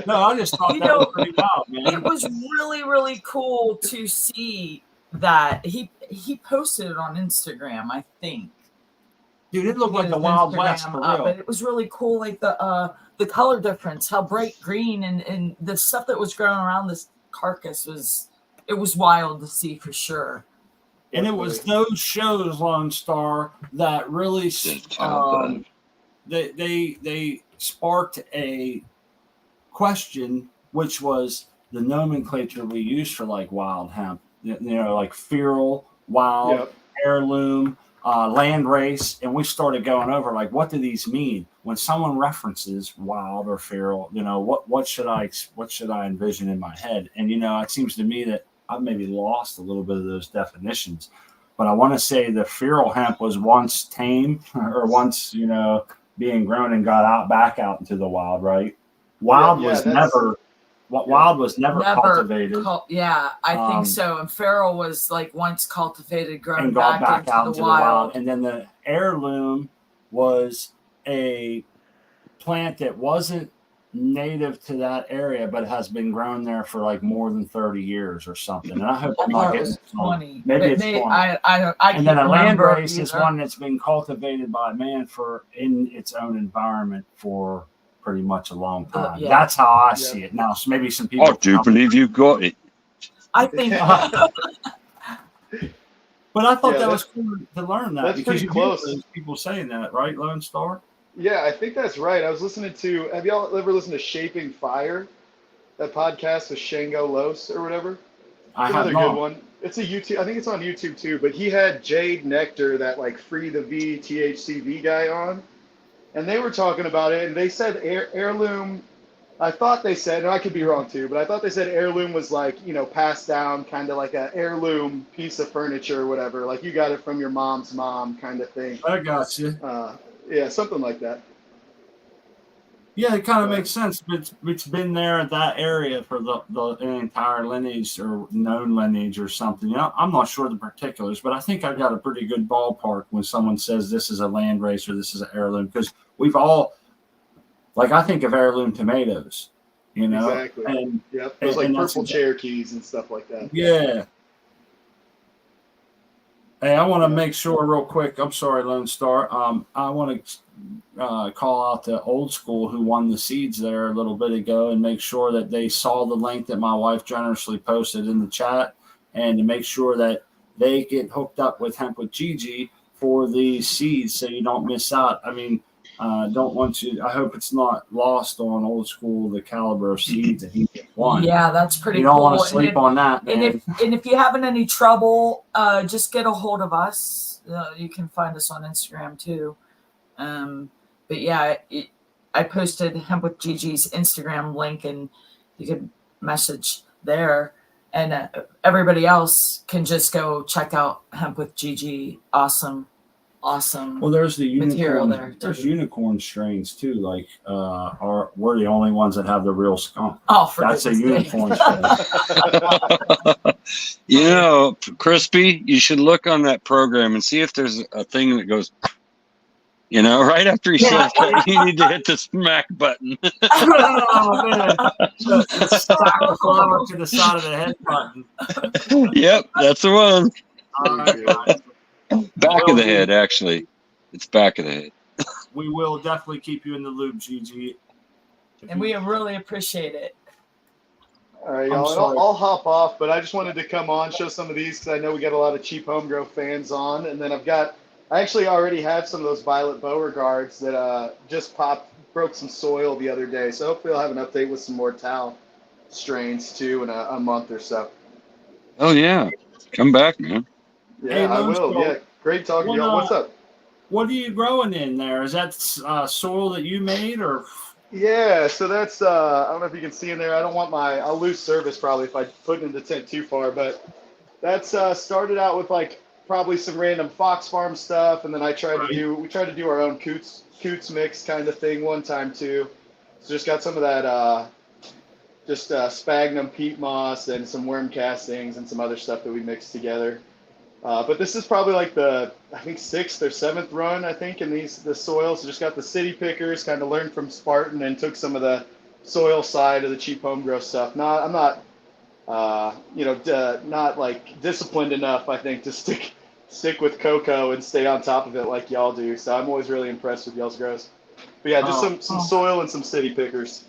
No, I just thought that was pretty wild, man.
It was really, really cool to see that he posted it on Instagram, I think.
Dude, it looked like the Wild West for real.
But it was really cool, like the color difference, how bright green and the stuff that was growing around this carcass was wild to see for sure.
And it was those shows, Lone Star, that really they sparked a question, which was the nomenclature we use for like wild hemp, like feral, wild, heirloom, land race, and we started going over like, what do these mean? when someone references wild or feral, what should I envision in my head? And it seems to me that I've maybe lost a little bit of those definitions. But I want to say the feral hemp was once tame or once, being grown and got back out into the wild, right? Wild was never cultivated.
I think so. And feral was like once cultivated, grown
and got back
into
out
the
into
wild.
the wild. And then the heirloom was a plant that wasn't native to that area, but has been grown there for like more than 30 years or something. And I hope I'm not getting it wrong. Maybe it's 20.
I
and then a landrace
either.
is one that's been cultivated by man in its own environment for pretty much a long time. That's how I see it now. So maybe some people.
I do believe you've got it.
I think.
But I thought that was cool to learn that.
That's pretty close.
People saying that, right, Lone Star?
Yeah, I think that's right. I was listening to. Have y'all ever listened to Shaping Fire? That podcast with Shango Los or whatever.
It's another good
one. It's a YouTube. I think it's on YouTube too. But he had Jade Nectar, that like Free the V THCV guy, on, and they were talking about it. And they said heirloom. I thought they said, and I could be wrong too, but I thought they said heirloom was like, passed down, kind of like a heirloom piece of furniture or whatever. Like you got it from your mom's mom, kind of thing.
I got you.
Yeah, something like that.
Yeah, it kind of makes sense. It's been there at that area for the entire lineage or known lineage or something. I'm not sure the particulars, but I think I got a pretty good ballpark when someone says this is a landrace or this is an heirloom, because we've all, like, I think of heirloom tomatoes,
Exactly.
And
those like purple Cherokees and stuff like that.
Yeah. Hey, I want to make sure real quick. I'm sorry, Lone Star. I want to call out the Old School who won the seeds there a little bit ago and make sure that they saw the link that my wife generously posted in the chat, and to make sure that they get hooked up with Hemp with Gigi for these seeds so you don't miss out. I mean, don't want you. I hope it's not lost on Old School the caliber of seeds that he won.
Yeah, that's pretty.
You don't
cool.
want to sleep on that, man.
And if you're having any trouble, just get a hold of us. You can find us on Instagram too. But yeah, I posted Hemp with Gigi's Instagram link, and you can message there. And everybody else can just go check out Hemp with Gigi. Awesome.
Well, there's the
material
unicorn.
there.
There's unicorn strains too. Like, we're the only ones that have the real skunk.
Oh,
that's a unicorn
strain. Crispy, you should look on that program and see if there's a thing that goes. Right after he says that, you need to hit the smack button.
Oh man! Stack the flower to the side of the head button.
Yep, that's the one.
All right, guys.
Back of the head, actually. It's back of the head.
We will definitely keep you in the loop, Gigi.
And we really appreciate it.
All right, y'all. I'll hop off, but I just wanted to come on, show some of these, because I know we got a lot of Cheap Home Grow fans on. And then I actually already have some of those Violet Beauregards that just broke some soil the other day. So hopefully I'll have an update with some more Tau strains too in a month or so.
Oh, yeah. Come back, man.
Yeah,
hey,
I will. Yeah, great talking to y'all. What's up?
What are you growing in there? Is that soil that you made, or?
Yeah, so that's I don't know if you can see in there. I don't want I'll lose service probably if I put it in the tent too far, but that's started out with like probably some random Fox Farm stuff, and then we tried to do our own Coots mix kind of thing one time too. So just got some of that sphagnum peat moss and some worm castings and some other stuff that we mixed together. But this is probably like the, I think, 6th or 7th run, I think, in the soil. So just got the city pickers, kind of learned from Spartan and took some of the soil side of the Cheap Home Grow stuff. I'm not not like disciplined enough, I think, to stick with cocoa and stay on top of it like y'all do. So I'm always really impressed with y'all's grows. But yeah, just some soil and some city pickers.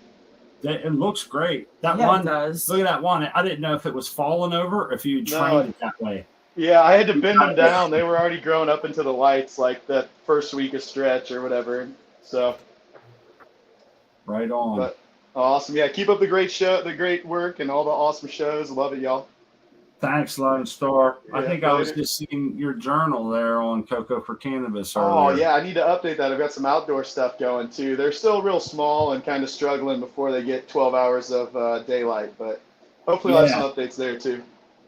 It looks great.
It does.
Look at that one. I didn't know if it was falling over or if you trained it that way.
Yeah, I had to bend them down. They were already growing up into the lights like the first week of stretch or whatever. So.
Right on.
But awesome. Yeah, keep up the great work and all the awesome shows. Love it, y'all.
Thanks, Lone Star. I
Yeah,
think I was
later.
just seeing your journal there on Cocoa for Cannabis
Oh
earlier.
yeah, I need to update that. I've got some outdoor stuff going too. They're still real small and kind of struggling before they get 12 hours of daylight, but hopefully I'll have some
Yeah.
updates there too.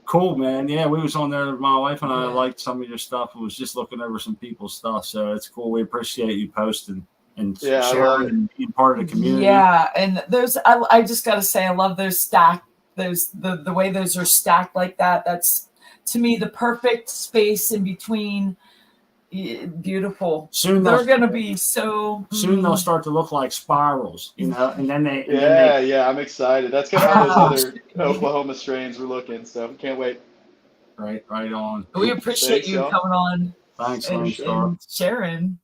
Cool, man. Yeah, we was on there. My wife and I
Yeah.
liked some of your stuff and was just looking over some people's stuff. So it's cool. We appreciate you posting and
Yeah, I love
sharing
it.
and being part of the community.
Yeah, and those I just got to say I love those stacked the way those are stacked like that. That's to me the perfect space in between. Beautiful.
Soon
They're
they'll
gonna be so.
they'll start to look like spirals, you know, and then they
Yeah, I'm excited. That's kind of how those other Oklahoma strains were looking, so can't wait.
right on.
We appreciate
Thanks,
you
y'all.
coming on
Thanks, Lone Star.
and sharing.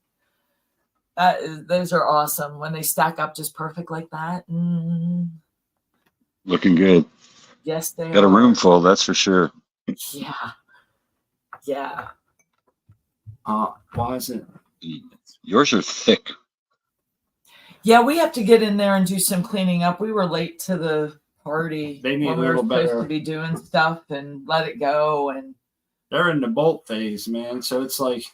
Those are awesome when they stack up just perfect like that.
Looking good.
Yes, they
Got a
are.
room full, that's for sure.
Yeah.
Why is it?
Yours are thick.
Yeah, we have to get in there and do some cleaning up. We were late to the party
They need
when
a
we were
little
supposed
better.
to be doing stuff and let it go. And
They're in the bolt phase, man. So it's like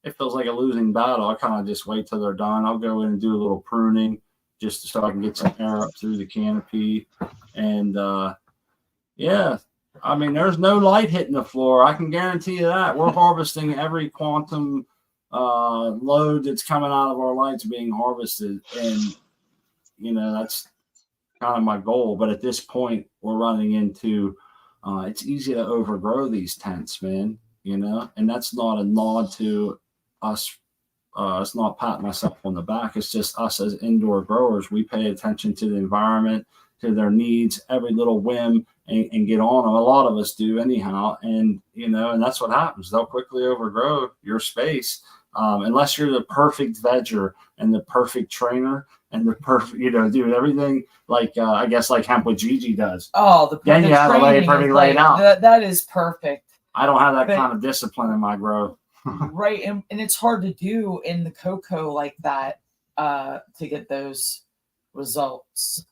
it feels like a losing battle. I kind of just wait till they're done. I'll go in and do a little pruning just so I can get some air up through the canopy. And yeah, I mean, there's no light hitting the floor. I can guarantee you that. We're harvesting every quantum load that's coming out of our lights being harvested. And, you know, that's kind of my goal. But at this point, we're running into it's easy to overgrow these tents, man, you know, and that's not a nod to us. It's not patting myself on the back. It's just us as indoor growers. We pay attention to the environment, to their needs, every little whim, and get on them. A lot of us do anyhow. And, you know, and that's what happens. They'll quickly overgrow your space unless you're the perfect vegger and the perfect trainer and the perfect, you know, do everything like, I guess, like Hemp with Gigi does.
oh,
Then you have to lay it perfectly laid out.
That is perfect.
I don't have that kind of discipline in my growth.
Right. And it's hard to do in the cocoa like that to get those results.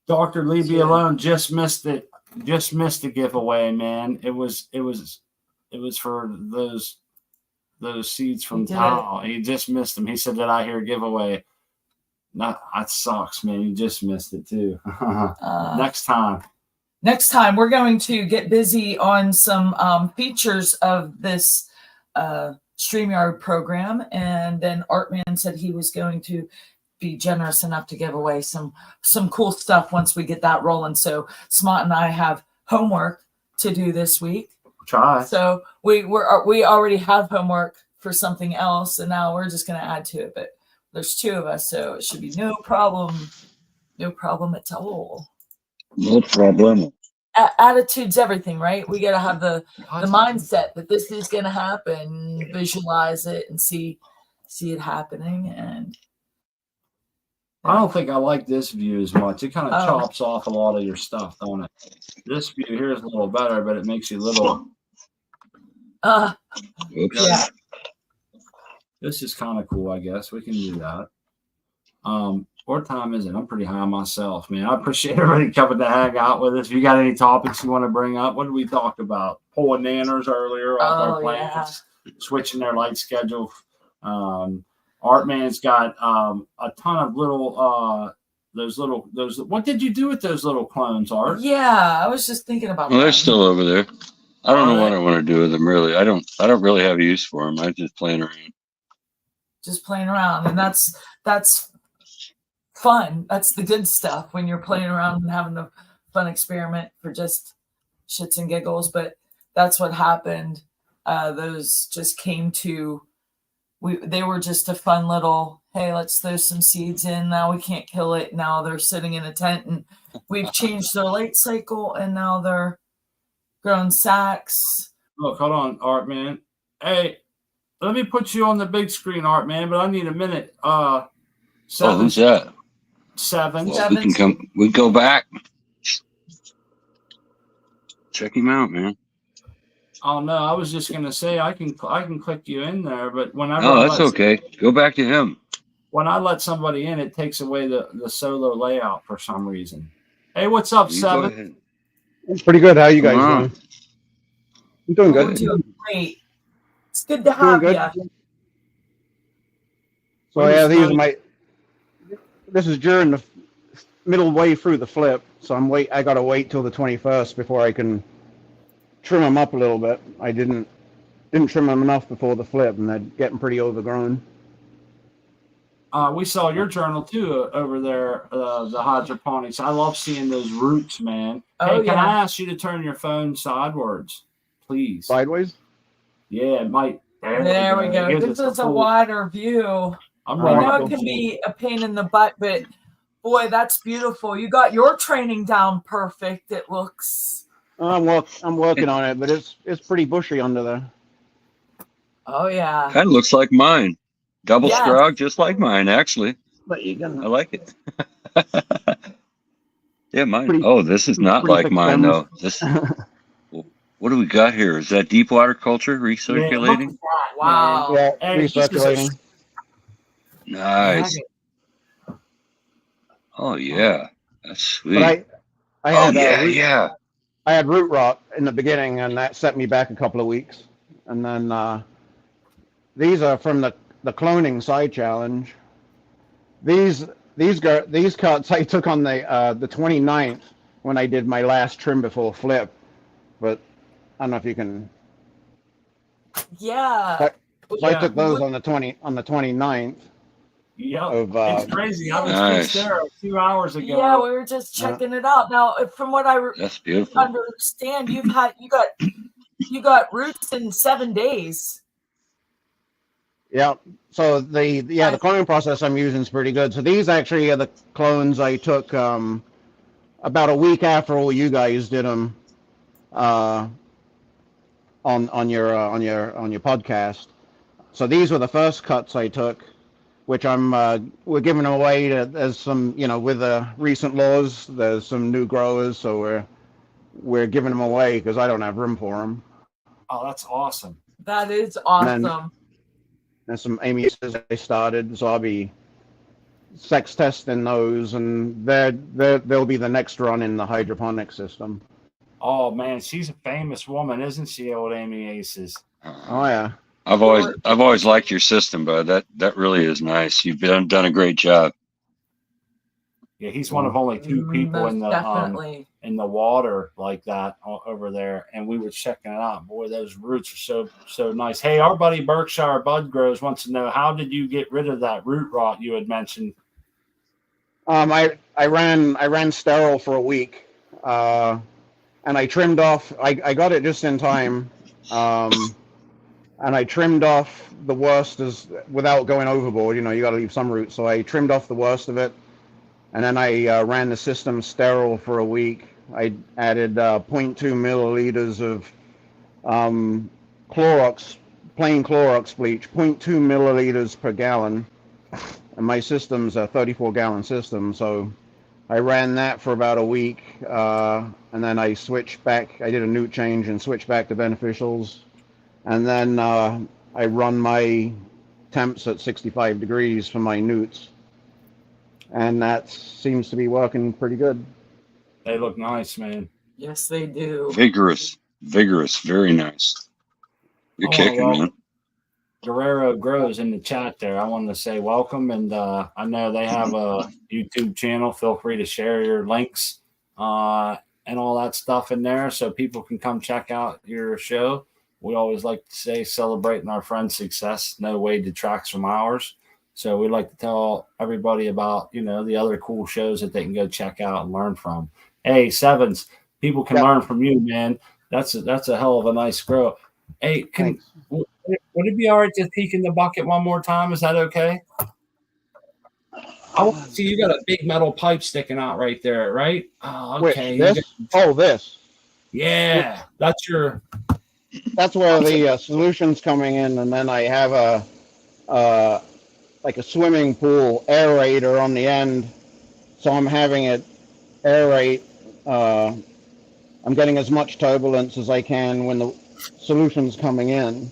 Dr. Leave Me
Yeah.
Alone just missed it. Just missed the giveaway, man. It was for those seeds from Tal. He just missed them. He said that I hear a giveaway. That sucks, man. You just missed it too. Next time
We're going to get busy on some features of this StreamYard program, and then Artman said he was going to be generous enough to give away some cool stuff once we get that rolling. So Smart and I have homework to do this week.
Try.
So we already have homework for something else, and now we're just going to add to it. But there's two of us, so it should be no problem at all.
No problem.
Attitude's everything, right? We got to have the mindset that this is going to happen, visualize it, and see it happening. And
I don't think I like this view as much. It kind of chops off a lot of your stuff, don't it? This view here is a little better, but it makes you a little.
Yeah.
This is kind of cool, I guess. We can do that. What time is it? I'm pretty high myself, man. I appreciate everybody coming to hang out with us. If you got any topics you want to bring up, what did we talk about? Pulling nanners earlier off our plants, switching their light schedule. Artman's got a ton of little those. What did you do with those little clones, Art?
Yeah, I was just thinking about.
Well, they're still over there. I don't know what I want to do with them. Really, I don't really have a use for them. I'm just playing around.
Just playing around, and that's fun. That's the good stuff when you're playing around and having a fun experiment for just shits and giggles. But that's what happened. Those just came to. They were just a fun little, hey, let's throw some seeds in. Now we can't kill it. Now they're sitting in a tent, and we've changed their light cycle, and now they're growing sacks.
Look, hold on, Artman. Hey, let me put you on the big screen, Artman, but I need a minute.
Who's that?
Seven.
Well, we can come. We go back. Check him out, man.
Oh no, I was just gonna say I can click you in there, but whenever
that's okay. Go back to him.
When I let somebody in, it takes away the solo layout for some reason. Hey, what's up, Seven?
Pretty good. How you guys doing?
I'm doing
We're
good.
doing great. It's good to
Doing
have
good.
you.
So yeah, these are my. This is during the middle way through the flip, so I gotta wait till the 21st before I can trim them up a little bit. I didn't trim them enough before the flip, and they're getting pretty overgrown.
We saw your journal too over there, the hydroponics. I love seeing those roots, man.
Oh,
Hey, can
yeah.
I ask you to turn your phone sideways, please?
Sideways.
Yeah, it might.
There we go.
It gives
This
us
is a
full-
wider view.
I'm
I
right
know
up
it
on
can
the-
be a pain in the butt, but boy, that's beautiful. You got your training down perfect. It looks.
I'm working on it, but it's pretty bushy under there.
Oh yeah.
Kind of looks like mine. Double
Yes.
scrog, just like mine, actually.
But you
I
can.
like it. Yeah, mine.
Pretty-
Oh, this is not
pretty
like
thick
mine,
stems.
though. This. What do we got here? Is that deep water culture
Yeah, look
recirculating?
at that,
Wow.
man.
Yeah,
Hey, this is a-
recirculating.
Nice. Oh yeah, that's sweet.
But I
Oh
had
yeah,
root,
yeah.
I had root rot in the beginning, and that set me back a couple of weeks. And then these are from the cloning side challenge. These cuts I took on the 29th when I did my last trim before flip. But I don't know if you can.
Yeah.
So I took those on the 29th.
Yep.
Of,
It's crazy. I was
Nice.
just there a few hours ago.
Yeah, we were just checking it out. Now, from what I
That's beautiful.
understand, you got roots in 7 days.
Yeah. So the cloning process I'm using is pretty good. So these actually are the clones I took about a week after all you guys did them on your podcast. So these were the first cuts I took, which we're giving them away to, there's some, with the recent laws, there's some new growers, so we're giving them away because I don't have room for them.
Oh, that's awesome.
That is awesome.
And some amiaces I started, so I'll be sex testing those, and they'll be the next run in the hydroponic system.
Oh man, she's a famous woman, isn't she, old Amy Aces?
Oh yeah.
I've always liked your system, bud. That really is nice. You've done a great job.
Yeah, he's one of only two people
Most
in the
definitely.
in the water like that over there, and we were checking it out. Boy, those roots are so nice. Hey, our buddy Berkshire Bud Grows wants to know, how did you get rid of that root rot you had mentioned?
I ran sterile for a week, and I trimmed off. I got it just in time, and I trimmed off the worst without going overboard. You got to leave some roots, so I trimmed off the worst of it. And then I ran the system sterile for a week. I added 0.2 milliliters of Clorox, plain Clorox bleach, 0.2 milliliters per gallon. And my system's a 34-gallon system, so I ran that for about a week. And then I switched back. I did a newt change and switched back to beneficials. And then I run my temps at 65 degrees for my newts. And that seems to be working pretty good.
They look nice, man.
Yes, they do.
Vigorous, very nice. You're kicking, man.
Guerrero Grows in the chat there. I wanted to say welcome, and I know they have a YouTube channel. Feel free to share your links and all that stuff in there so people can come check out your show. We always like to say celebrating our friends' success. No way detracts from ours. So we like to tell everybody about, the other cool shows that they can go check out and learn from. Hey, Sevens, people can learn from you, man. That's a hell of a nice grow. Hey, would it be all right to peek in the bucket one more time? Is that okay? I want to see, you got a big metal pipe sticking out right there, right? Oh, okay.
This?
Yeah, that's your.
That's where the solution's coming in, and then I have like a swimming pool aerator on the end, so I'm having it aerate. I'm getting as much turbulence as I can when the solution's coming in,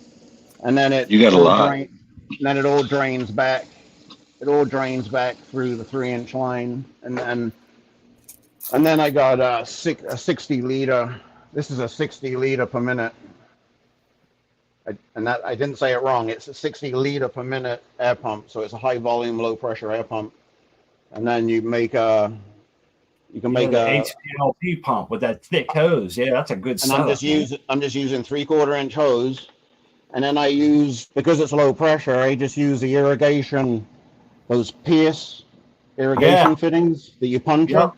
and then
You got a lot.
Then it all drains back. It all drains back through the 3-inch line, and then I got a 60 liter. This is a 60 liter per minute I didn't say it wrong. It's a 60 liter per minute air pump, so it's a high volume, low pressure air pump. And then you can make
the HPLP pump with that thick hose. Yeah, that's a good
and
setup.
I'm just using 3/4 inch hose, and then I use, because it's low pressure, I just use the irrigation, those Pierce irrigation fittings that you puncture,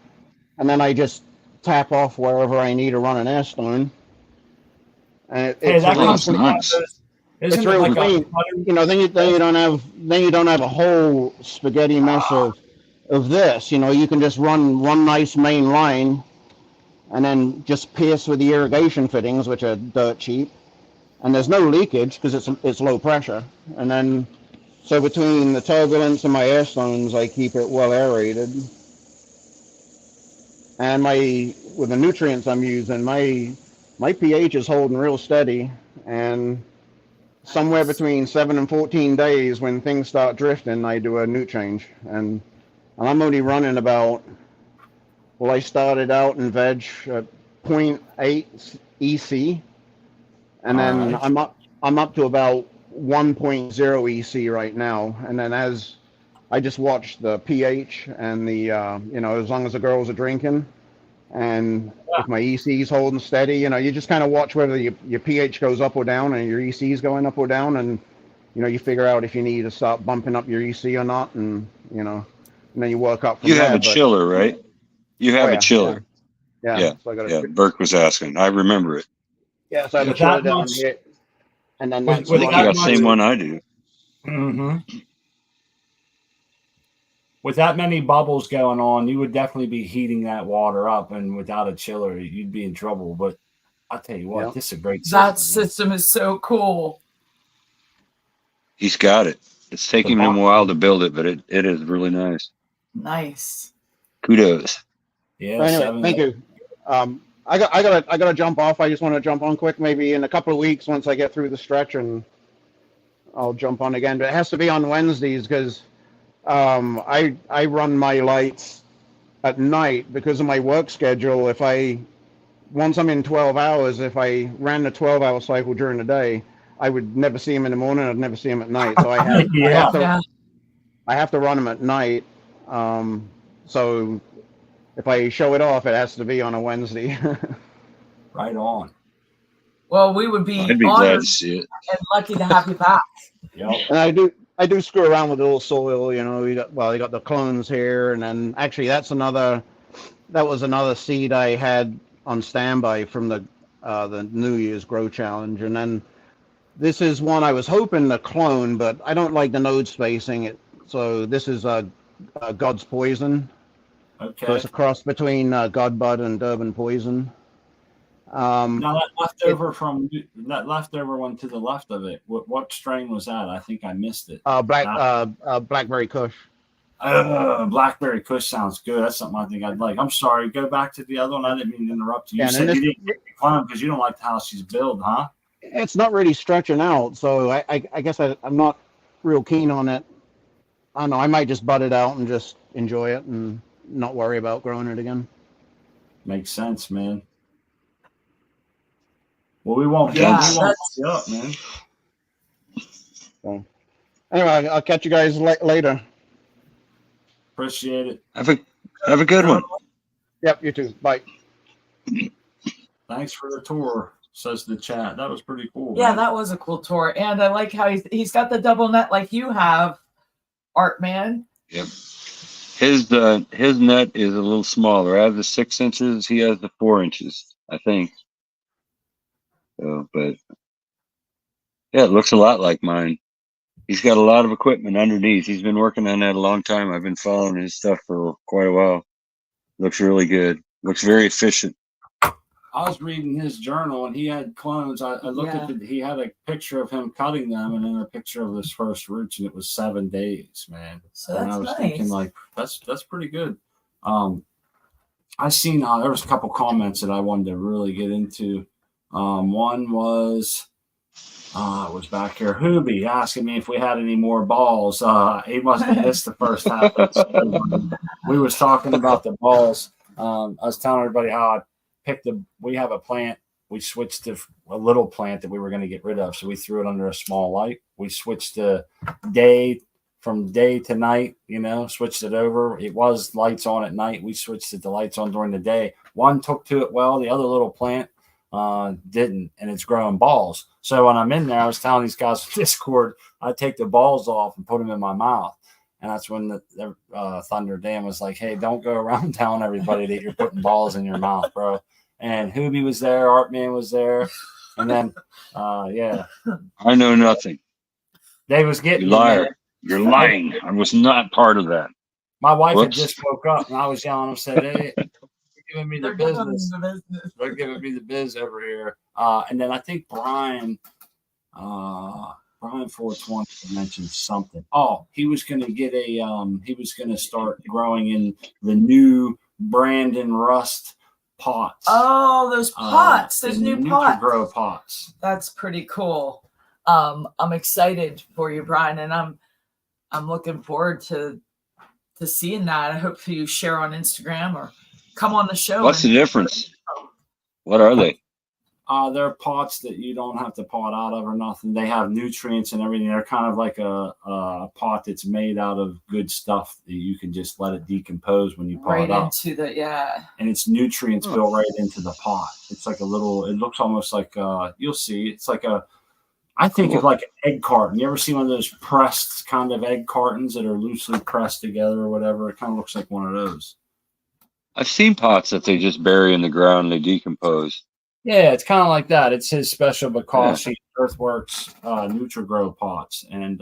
and then I just tap off wherever I need to run an air stone. And it's
that
really
comes
clean.
nice.
It's
Isn't
really
it like
clean. You know, then you don't have a whole spaghetti mess of this. You know, you can just run one nice main line, and then just pierce with the irrigation fittings, which are dirt cheap, and there's no leakage because it's low pressure. And then so between the turbulence and my air stones, I keep it well aerated. And with the nutrients I'm using, my pH is holding real steady, and somewhere between 7 and 14 days, when things start drifting, I do a nut change. And I'm only running about, well, I started out in veg at 0.8 EC, and then I'm up to about 1.0 EC right now. And then as I just watch the pH and the as long as the girls are drinking, and if my EC is holding steady, you just kind of watch whether your pH goes up or down and your EC is going up or down, and you figure out if you need to start bumping up your EC or not, and then you work up from
You
there.
have a chiller, right? You have a chiller.
Yeah. So I got
Burke was asking. I remember it.
Yeah, so I have a chiller down here, and then that's
I think you got the same one I do.
Mm-hmm. With that many bubbles going on, you would definitely be heating that water up, and without a chiller, you'd be in trouble. But I'll tell you what, this is a great system.
That system is so cool.
He's got it. It's taking him a while to build it, but it is really nice.
Nice.
Kudos.
Yeah.
Anyway, thank you. I gotta jump off. I just want to jump on quick. Maybe in a couple of weeks, once I get through the stretch, and I'll jump on again. But it has to be on Wednesdays because I run my lights at night because of my work schedule. Once I'm in 12 hours, if I ran the 12-hour cycle during the day, I would never see them in the morning. I'd never see them at night. So I have to run them at night. So if I show it off, it has to be on a Wednesday.
Right on.
Well, we would be
I'd be glad to see it
and lucky to have you back.
Yep.
And I do screw around with a little soil, you got the clones here, and then actually that was another seed I had on standby from the New Year's Grow Challenge, and then this is one I was hoping to clone, but I don't like the node spacing. So this is God's Poison.
Okay.
So it's a cross between Godbud and Durban Poison.
Now that leftover one to the left of it, what strain was that? I think I missed it.
Blackberry Kush.
Blackberry Kush sounds good. That's something I think I'd like. I'm sorry. Go back to the other one. I didn't mean to interrupt you. You said you didn't get the clone because you don't like how she's built, huh?
It's not really stretching out, so I guess I'm not real keen on it. I don't know. I might just bud it out and just enjoy it and not worry about growing it again.
Makes sense, man. Well, we won't
Yeah,
fuck you up, man.
So, anyway, I'll catch you guys later.
Appreciate it.
Have a good one.
Yep, you too. Bye.
Thanks for the tour, says the chat. That was pretty cool.
Yeah,
man.
that was a cool tour. And I like how he's got the double net like you have, Art Man.
Yep. His net is a little smaller. I have the 6 inches. He has the 4 inches, I think. So, but yeah, it looks a lot like mine. He's got a lot of equipment underneath. He's been working on that a long time. I've been following his stuff for quite a while. Looks really good. Looks very efficient.
I was reading his journal and he had clones. I looked at he had a picture of him cutting them and then a picture of his first roots, and it was 7 days, man.
So that's
and I was
nice.
thinking like that's pretty good. I seen there was a couple comments that I wanted to really get into. One was it was back here. Hoobie asking me if we had any more balls. He must have missed the first half. We was talking about the balls. I was telling everybody how I picked we have a plant we switched to a little plant that we were going to get rid of. So we threw it under a small light. We switched to from day to night, switched it over. It was lights on at night. We switched it to lights on during the day. One took to it well. The other little plant didn't, and it's growing balls. So when I'm in there, I was telling these guys on Discord, I take the balls off and put them in my mouth. And that's when the Thunder Dan was like, hey, don't go around telling everybody that you're putting balls in your mouth, bro. And Hoobie was there. Artman was there. And then, yeah.
I know nothing.
They was getting
you liar. You're lying. I was not part of that.
My wife had just woke up, and I was yelling and said, hey, you're giving me the business. They're giving me the biz over here. And then I think Brian 420 mentioned something. Oh, he was going to get he was going to start growing in the new Brandon Rust pots.
Oh, those pots, those new pots.
Grow pots.
That's pretty cool. I'm excited for you, Brian, and I'm looking forward to seeing that. I hope you share on Instagram or come on the show.
What's the difference? What are they?
They're pots that you don't have to pot out of or nothing. They have nutrients and everything. They're kind of like a pot that's made out of good stuff that you can just let it decompose when you pot
right
it up.
And
it's nutrients built right into the pot. It's like it looks almost like you'll see. It's like I think of like an egg carton. You ever see one of those pressed kind of egg cartons that are loosely pressed together or whatever? It kind of looks like one of those.
I've seen pots that they just bury in the ground and they decompose.
Yeah, it's kind of like that. It's his special Bakashi Earthworks NutriGrow pots. And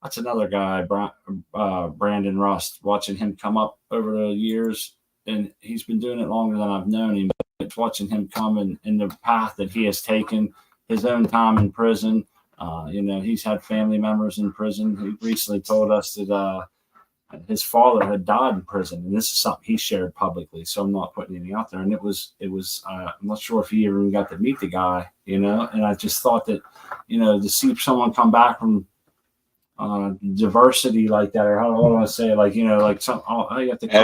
that's another guy, Brandon Rust, watching him come up over the years. And he's been doing it longer than I've known him. But it's watching him come in the path that he has taken, his own time in prison. He's had family members in prison. He recently told us that his father had died in prison, and this is something he shared publicly. So I'm not putting anything out there. And it was. I'm not sure if he even got to meet the guy, And I just thought that, to see someone come back from diversity like that, or how do I want to say it? Like, like some. You have to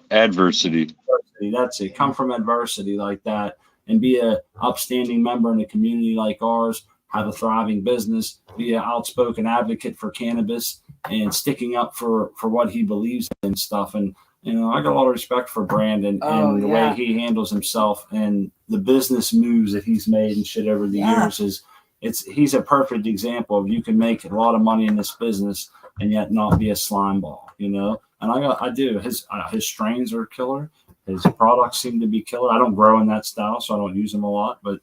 adversity.
That's it. Come from adversity like that, and be a upstanding member in a community like ours. Have a thriving business. Be an outspoken advocate for cannabis. And sticking up for what he believes in and stuff. And, I got a lot of respect for Brandon and the way he handles himself and the business moves that he's made and shit over the years. He's a perfect example of you can make a lot of money in this business and yet not be a slime ball, And I do. His strains are killer. His products seem to be killer. I don't grow in that style, so I don't use them a lot. But,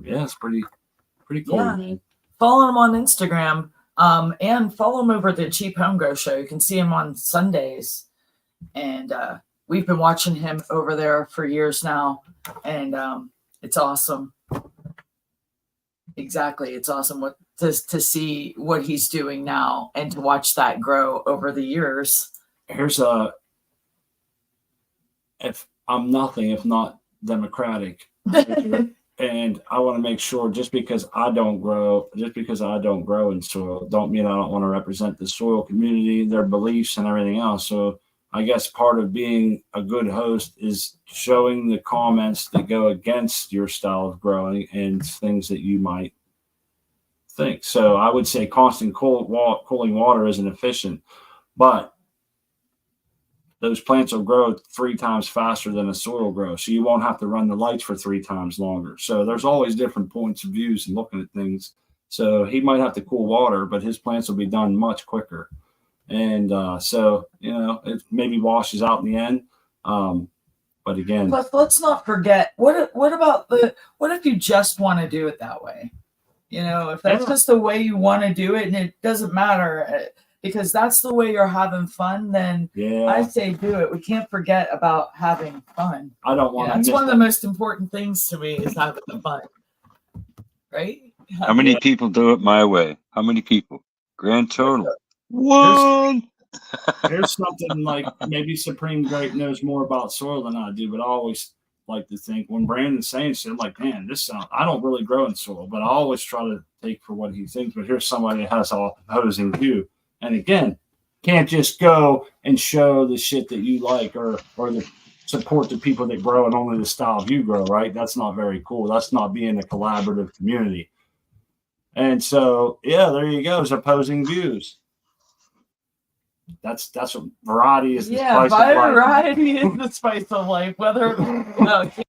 it's pretty cool, man.
Follow him on Instagram. And follow him over at the Cheap Home Grow Show. You can see him on Sundays. And we've been watching him over there for years now. And it's awesome. Exactly. It's awesome to see what he's doing now and to watch that grow over the years.
If I'm nothing if not democratic. And I want to make sure just because I don't grow in soil, don't mean I don't want to represent the soil community, their beliefs and everything else. So I guess part of being a good host is showing the comments that go against your style of growing and things that you might think. So I would say constant cooling water isn't efficient, but those plants will grow 3 times faster than a soil grows. So you won't have to run the lights for 3 times longer. So there's always different points of views and looking at things. So he might have to cool water, but his plants will be done much quicker. And it maybe washes out in the end. But again,
but let's not forget, what if you just want to do it that way? If that's just the way you want to do it and it doesn't matter, because that's the way you're having fun, then I say do it. We can't forget about having fun.
I don't want to.
That's one of the most important things to me is having the fun. Right?
How many people do it my way? How many people? Grand total. One.
There's something like maybe Supreme Grape knows more about soil than I do, but I always like to think when Brandon's saying shit, I'm like, man, I don't really grow in soil, but I always try to take for what he thinks. But here's somebody that has all opposing view. And again, can't just go and show the shit that you like or the support the people that grow and only the style you grow, right? That's not very cool. That's not being a collaborative community. And so, yeah, there you go. There's opposing views. That's what variety is. The spice of life.
Variety is the spice of life. Whether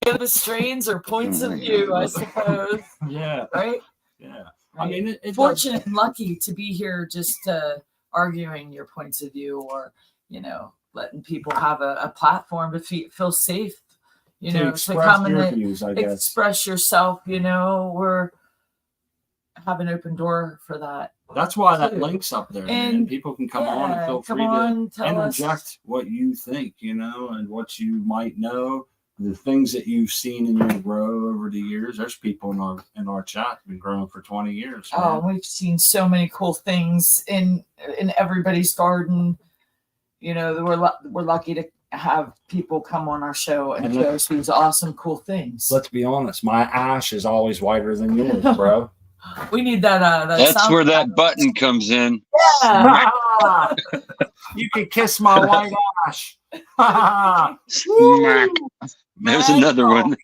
cannabis strains or points of view, I suppose.
Yeah.
Right.
Yeah.
Right.
I mean,
fortunate and lucky to be here, just arguing your points of view, or letting people have a platform to feel safe. To come and
views, I guess.
Express yourself. We're have an open door for that.
That's why that link's up there, and people can come on and feel free to interject what you think, and what you might know, the things that you've seen in your grow over the years. There's people in our chat who've been growing for 20 years.
Oh, we've seen so many cool things in everybody's garden. We're lucky to have people come on our show and show us these awesome, cool things.
Let's be honest, my ash is always whiter than yours, bro.
We need that.
That's where that button comes in.
Yeah.
You can kiss my white ash.
Smack. There's another one.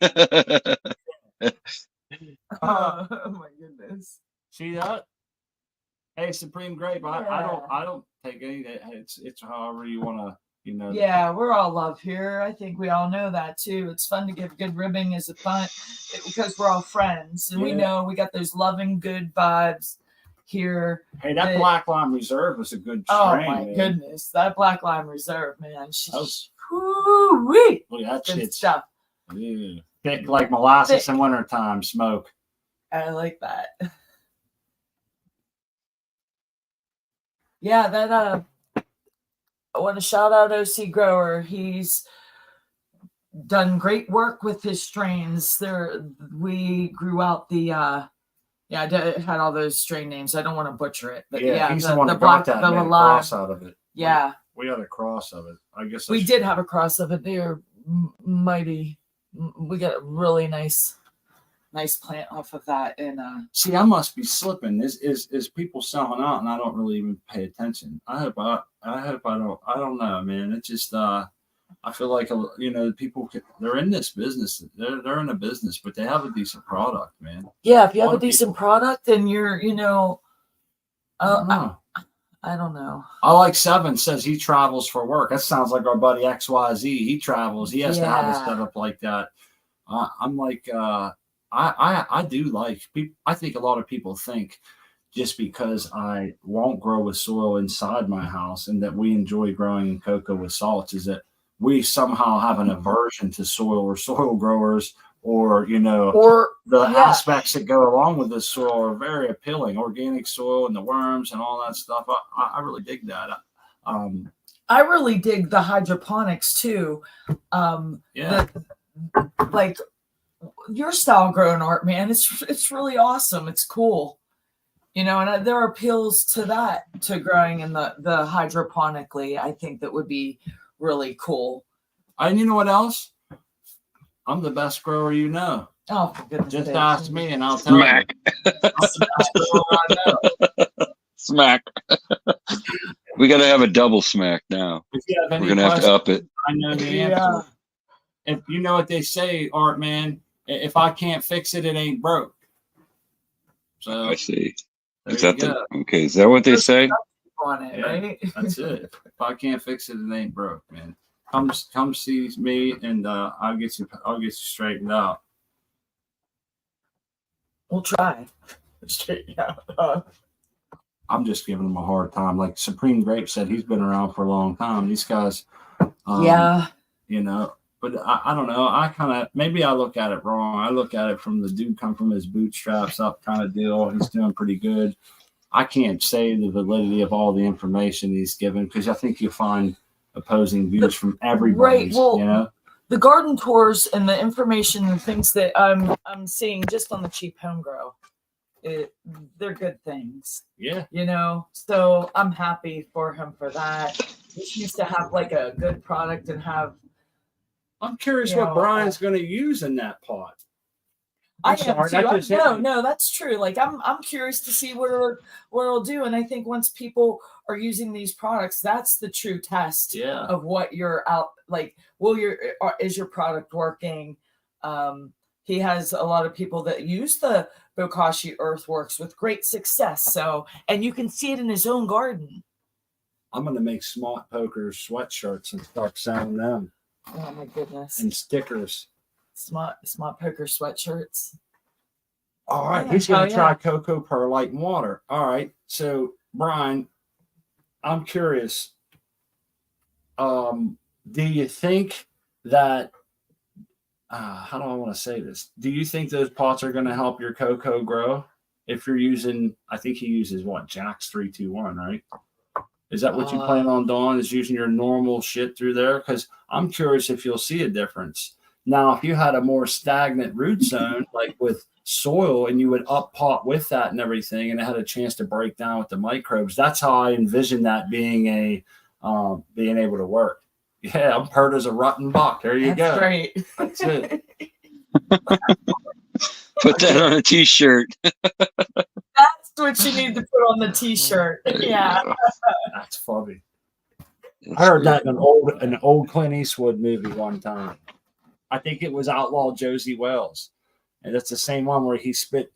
Oh my goodness.
See that? Hey, Supreme Grape. I don't take any. It's however you want to.
Yeah, we're all love here. I think we all know that too. It's fun to give good ribbing as a fun because we're all friends, and we know we got those loving good vibes here.
Hey, that Black Lime Reserve was a good strain.
Oh my goodness, that Black Lime Reserve, man.
Look at that
good
shit.
Stuff.
Yeah. Thick like molasses in wintertime smoke.
I like that. Yeah, that I want to shout out OC Grower. He's done great work with his strains. We grew out the I had all those strain names. I don't want to butcher it, but
he's the one that got that cross out of it.
Yeah,
we had a cross of it. I guess
we did have a cross of it. They were mighty. We got a really nice plant off of that. And
see, I must be slipping. Is people selling out, and I don't really even pay attention. I hope I don't. I don't know, man. It's just I feel like people they're in this business. They're in a business, but they have a decent product, man.
Yeah, if you have a decent product, and you're I don't know.
I like Seven says he travels for work. That sounds like our buddy XYZ. He travels. He has to have a setup like that. I'm like. I do like people. I think a lot of people think just because I won't grow with soil inside my house and that we enjoy growing cocoa with salts is that we somehow have an aversion to soil or soil growers or the aspects that go along with the soil are very appealing. Organic soil and the worms and all that stuff. I really dig that.
I really dig the hydroponics too. Like your style growing art, man, it's really awesome. It's cool, and there are appeals to that, to growing in the hydroponically. I think that would be really cool.
And you know what else? I'm the best grower you know.
Oh, for goodness
just
sake.
ask me and I'll tell you.
Smack. We got to have a double smack now. We're going to have to up it.
I know the answer. If you know what they say, Art Man, if I can't fix it, it ain't broke. So
I see. Is that okay? Is that what they say?
On it, right?
That's it. If I can't fix it, it ain't broke, man. Come see me, and I'll get you straightened out.
We'll try. Straighten out.
I'm just giving him a hard time. Like Supreme Grape said, he's been around for a long time. These guys, But I don't know. I kind of, maybe I look at it wrong. I look at it from the dude come from his bootstraps up kind of deal. He's doing pretty good. I can't say the validity of all the information he's given because I think you'll find opposing views from everybody.
Right. Well, the garden tours and the information and things that I'm seeing just on the cheap home grow, they're good things.
Yeah.
So I'm happy for him for that. He needs to have like a good product and have.
I'm curious what Brian's going to use in that pot.
I
I'm sorry,
am
that
too.
just hit me.
No, that's true. Like I'm curious to see what it'll do. And I think once people are using these products, that's the true test
Yeah.
of what you're out like. Is your product working? He has a lot of people that use the Bokashi Earthworks with great success. So, and you can see it in his own garden.
I'm gonna make Smart Poker sweatshirts and start selling them
Oh my goodness!
and stickers.
Smart Poker sweatshirts.
All right,
Yeah.
he's gonna
Oh,
try
yeah.
cocoa perlite and water. All right, so Brian, I'm curious. Do you think that? How do I want to say this? Do you think those pots are going to help your cocoa grow? If you're using, I think he uses what, Jack's 321, right? Is that what you plan on doing? Is using your normal shit through there? Because I'm curious if you'll see a difference. Now, if you had a more stagnant root zone, like with soil, and you would up pot with that and everything, and it had a chance to break down with the microbes, that's how I envision that being able to work. Yeah, I'm pert as a rotten buck. There you
That's
go.
great.
That's it.
Put that on a t-shirt.
That's what you need to put on the t-shirt. Yeah.
That's funny.
That's
I heard
great.
that in an old Clint Eastwood movie one time. I think it was Outlaw Josie Wells, and that's the same one where he spit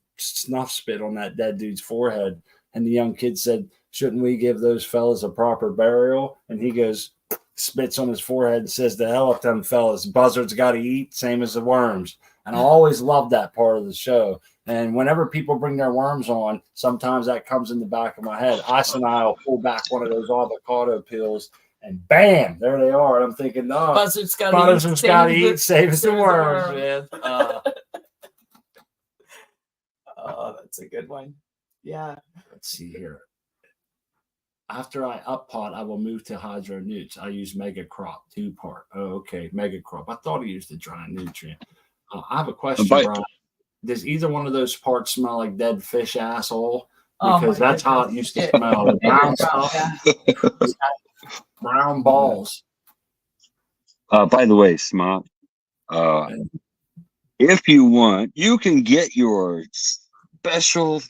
on that dead dude's forehead, and the young kid said, "Shouldn't we give those fellas a proper burial?" And he goes, spits on his forehead and says, "The hell with them fellas. Buzzards got to eat, same as the worms." And I always loved that part of the show. And whenever people bring their worms on, sometimes that comes in the back of my head. Ice and I will pull back one of those avocado peels, and bam, there they are. And I'm thinking, no,
Buzzards got
to eat, save the worms, man.
Oh, that's a good one. Yeah.
Let's see here. After I up pot, I will move to hydro newts. I use Mega Crop 2-part. Oh, okay. Mega Crop. I thought he used the dry nutrient. I have a question, Brian. Does either one of those parts smell like dead fish asshole? Because that's how it used to smell. The brown stuff. Brown balls.
By the way, Smart, if you want, you can get your special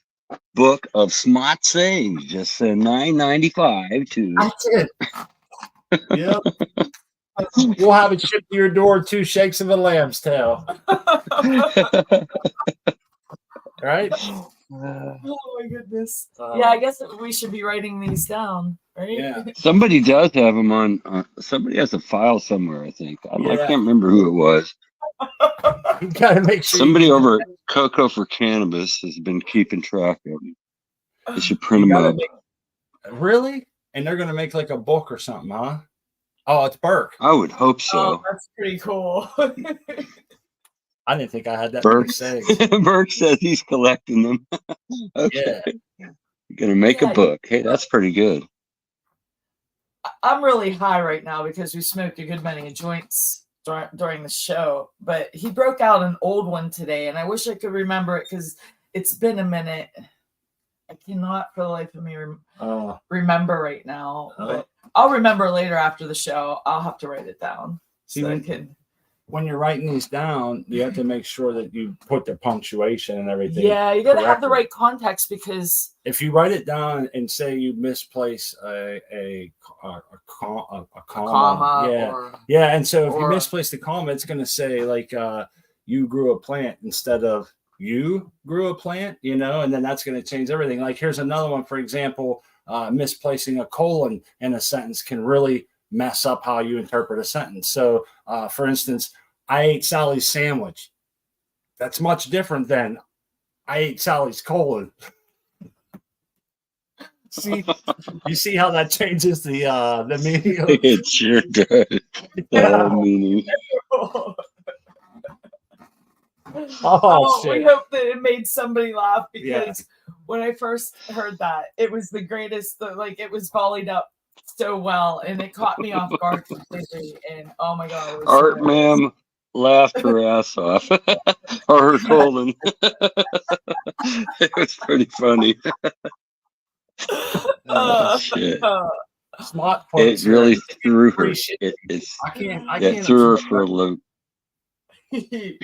book of Smart Sayings, just $9.95 too.
That's it. Yep. We'll have it shipped to your door 2 shakes of a lamb's tail. Right?
Oh my goodness. Yeah, I guess we should be writing these down, right?
Yeah.
Somebody does have them on. Somebody has a file somewhere, I think. I can't remember who it was.
You gotta make sure.
Somebody over at Cocoa for Cannabis has been keeping track of them. They should print them up.
Really? And they're gonna make like a book or something, huh? Oh, it's Burke.
I would hope so.
Oh, that's pretty cool.
I didn't think I had that.
Burke,
sayings.
Burke says he's collecting them. Okay. Yeah. You're gonna make a book. Hey, that's pretty good.
I'm really high right now because we smoked a good many joints during the show, but he broke out an old one today, and I wish I could remember it because it's been a minute. I cannot for the life of me remember right now, but I'll remember later after the show. I'll have to write it down.
See, when you're writing these down, you have to make sure that you put the punctuation and everything.
Yeah, you got to have the right context, because
if you write it down and say you misplace a comma, and so if you misplace the comma, it's going to say like you grew a plant instead of you grew a plant, and then that's going to change everything. Like here's another one, for example, misplacing a colon in a sentence can really mess up how you interpret a sentence. So, for instance, I ate Sally's sandwich. That's much different than I ate Sally's colon. See, you see how that changes the meaning?
It sure does. The meaning.
We hope that it made somebody laugh, because when I first heard that, it was the greatest. It was volleyed up so well, and it caught me off guard completely. And oh my god,
Art ma'am laughed her ass off, or her colon. It was pretty funny. Shit.
Smart
it really threw her. It threw her for a loop.
I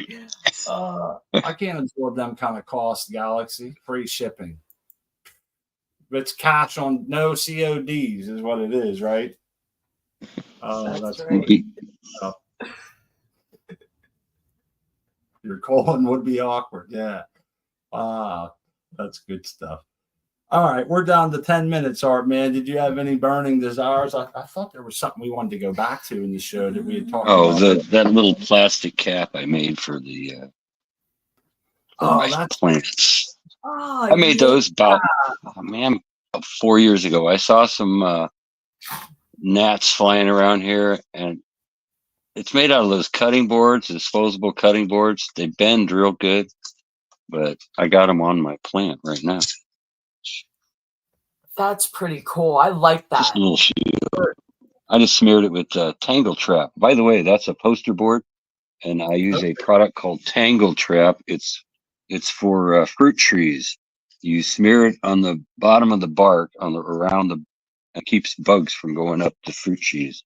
can't absorb them kind of costs, Galaxy. Free shipping. It's cash on no CODs is what it is, right?
That's
That's
right.
Your colon would be awkward. Yeah. That's good stuff. All right, we're down to 10 minutes, Art, man. Did you have any burning desires? I thought there was something we wanted to go back to in the show that we had talked about.
That little plastic cap I made for the my plants. I made those about 4 years ago. I saw some gnats flying around here, and it's made out of those cutting boards, disposable cutting boards. They bend real good, but I got them on my plant right now.
That's pretty cool. I like that.
Just a little shield. I just smeared it with Tangle Trap. By the way, that's a poster board, and I use a product called Tangle Trap. It's for fruit trees. You smear it on the bottom of the bark it keeps bugs from going up the fruit trees.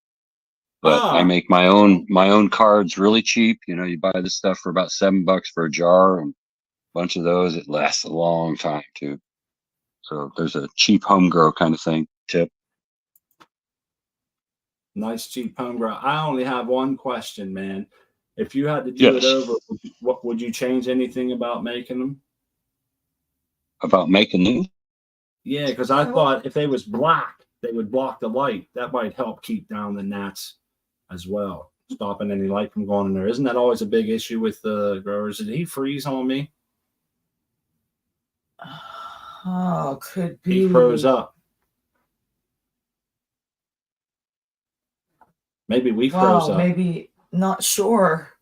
But I make my own cards really cheap. You buy this stuff for about $7 for a jar, and a bunch of those. It lasts a long time too. So there's a cheap home grow kind of thing tip.
Nice cheap home grow. I only have one question, man. If you had to do it over, would you change anything about making them?
About making them?
Yeah, because I thought if they was black, they would block the light. That might help keep down the gnats as well, stopping any light from going in there. Isn't that always a big issue with the growers? Did he freeze on me?
Oh, could be.
He froze up. Maybe we froze up.
Maybe, not sure.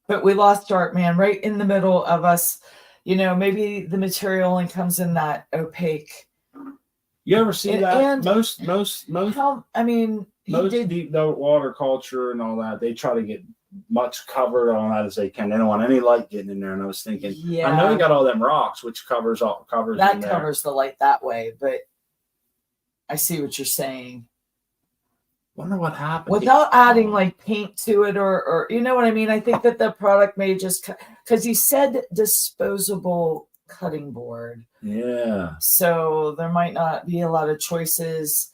But we lost Art, man, right in the middle of us. Maybe the material only comes in that opaque.
You ever see that?
And
most deep water culture and all that, they try to get much covered on that as they can. They don't want any light getting in there. And I was thinking, I know you got all them rocks, which covers
the light that way, but I see what you're saying.
Wonder what happened
without adding like paint to it, or you know what I mean. I think that the product may just because he said disposable cutting board.
Yeah.
So there might not be a lot of choices.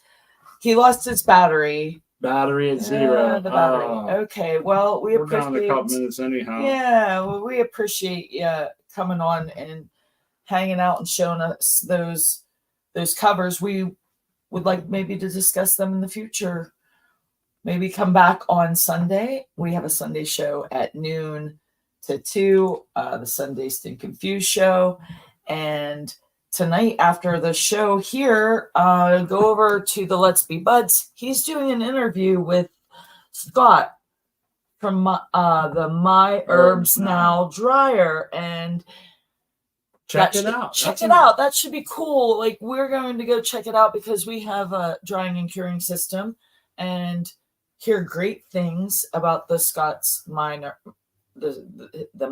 He lost his battery.
Battery at zero.
The battery. Okay. Well, we appreciate.
Down a couple minutes anyhow.
Yeah. Well, we appreciate you coming on and hanging out and showing us those covers. We would like maybe to discuss them in the future. Maybe come back on Sunday. We have a Sunday show at noon to 2, the Sunday Stay Confused show. And tonight after the show here, go over to the Let's Be Buds. He's doing an interview with Scott from the My Herbs Now dryer. And
check it out.
Check it out. That should be cool. Like, we're going to go check it out because we have a drying and curing system and hear great things about the Scott's the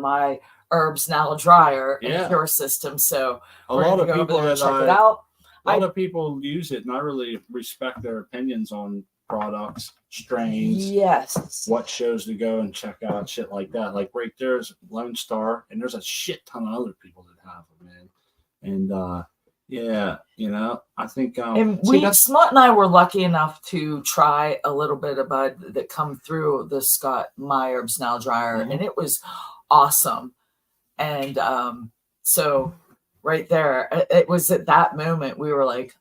My Herbs Now dryer and cure system. So
a lot of people
check it out.
A lot of people use it, and I really respect their opinions on products, strains, what shows to go and check out, shit like that. Like right there's Lone Star, and there's a shit ton of other people that have it, man. And I think
and Smut and I were lucky enough to try a little bit of bud that come through the Scott My Herbs Now dryer, and it was awesome. And so right there, it was at that moment we were like,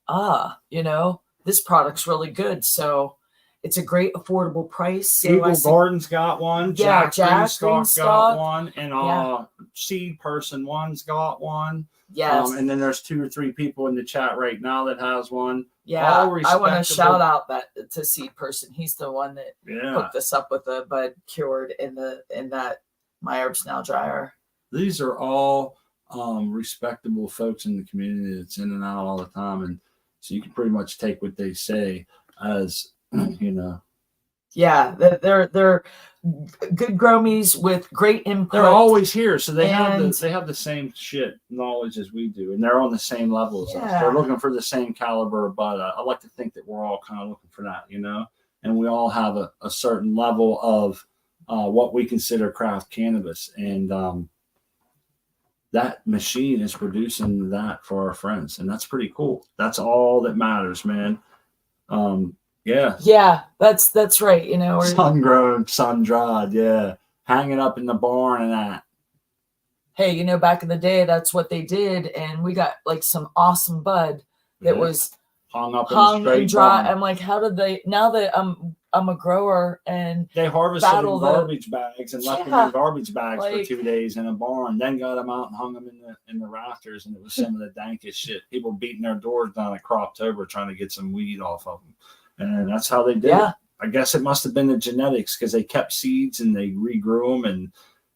this product's really good. So it's a great affordable price. So
Eagle Garden's got one.
Jack
Greenstock got one, and Seed Person One's got one.
Yes.
And then there's 2 or 3 people in the chat right now that has one.
Yeah. I want to shout out to Seed Person. He's the one that hooked us up with the bud cured in that My Herbs Now dryer.
These are all respectable folks in the community that's in and out all the time, and so you can pretty much take what they say as
Yeah, they're good gromies with great input.
They're always here, so they have the same shit knowledge as we do, and they're on the same level as us. They're looking for the same caliber, but I like to think that we're all kind of looking for that, and we all have a certain level of what we consider craft cannabis. And that machine is producing that for our friends. And that's pretty cool. That's all that matters, man. Yeah.
Yeah, that's right. You know,
Sun grown, sun dried. Yeah. Hanging up in the barn and that.
Hey, you know, back in the day, that's what they did. And we got like some awesome bud that was
hung up
hung
in a
and dry.
barn.
I'm like, how did they, now that I'm a grower and
they harvested in garbage bags and left them in garbage bags for 2 days in a barn, then got them out and hung them in the rafters. And it was some of the dankest shit. People beating their doors down at Croptober trying to get some weed off of them. And that's how they did it. I guess it must have been the genetics because they kept seeds and they regrew them and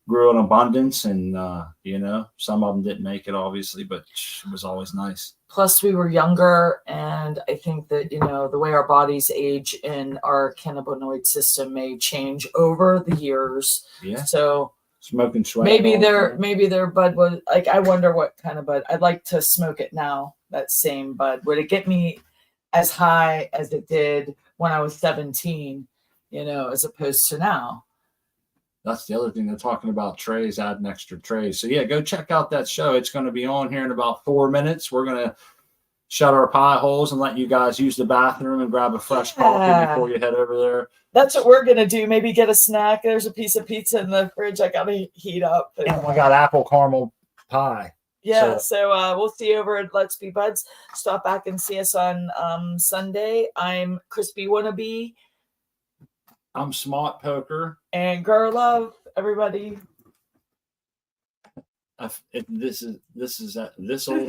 grew in abundance. And, you know, some of them didn't make it, obviously, but it was always nice.
Plus, we were younger. And I think that, you know, the way our bodies age and our cannabinoid system may change over the years.
Yeah.
So
smoking sweat.
Maybe their bud was like, I wonder what kind of bud. I'd like to smoke it now. That same bud. Would it get me as high as it did when I was 17, you know, as opposed to now?
That's the other thing they're talking about, trays, adding extra trays. So yeah, go check out that show. It's going to be on here in about 4 minutes. We're going to shut our pie holes and let you guys use the bathroom and grab a fresh coffee before you head over there.
That's what we're going to do. Maybe get a snack. There's a piece of pizza in the fridge I got to heat up.
And we got apple caramel pie.
Yeah, so we'll see you over at Let's Be Buds. Stop back and see us on Sunday. I'm Crispy Wannabe.
I'm Smart Poker.
And Girl Love, everybody.
This old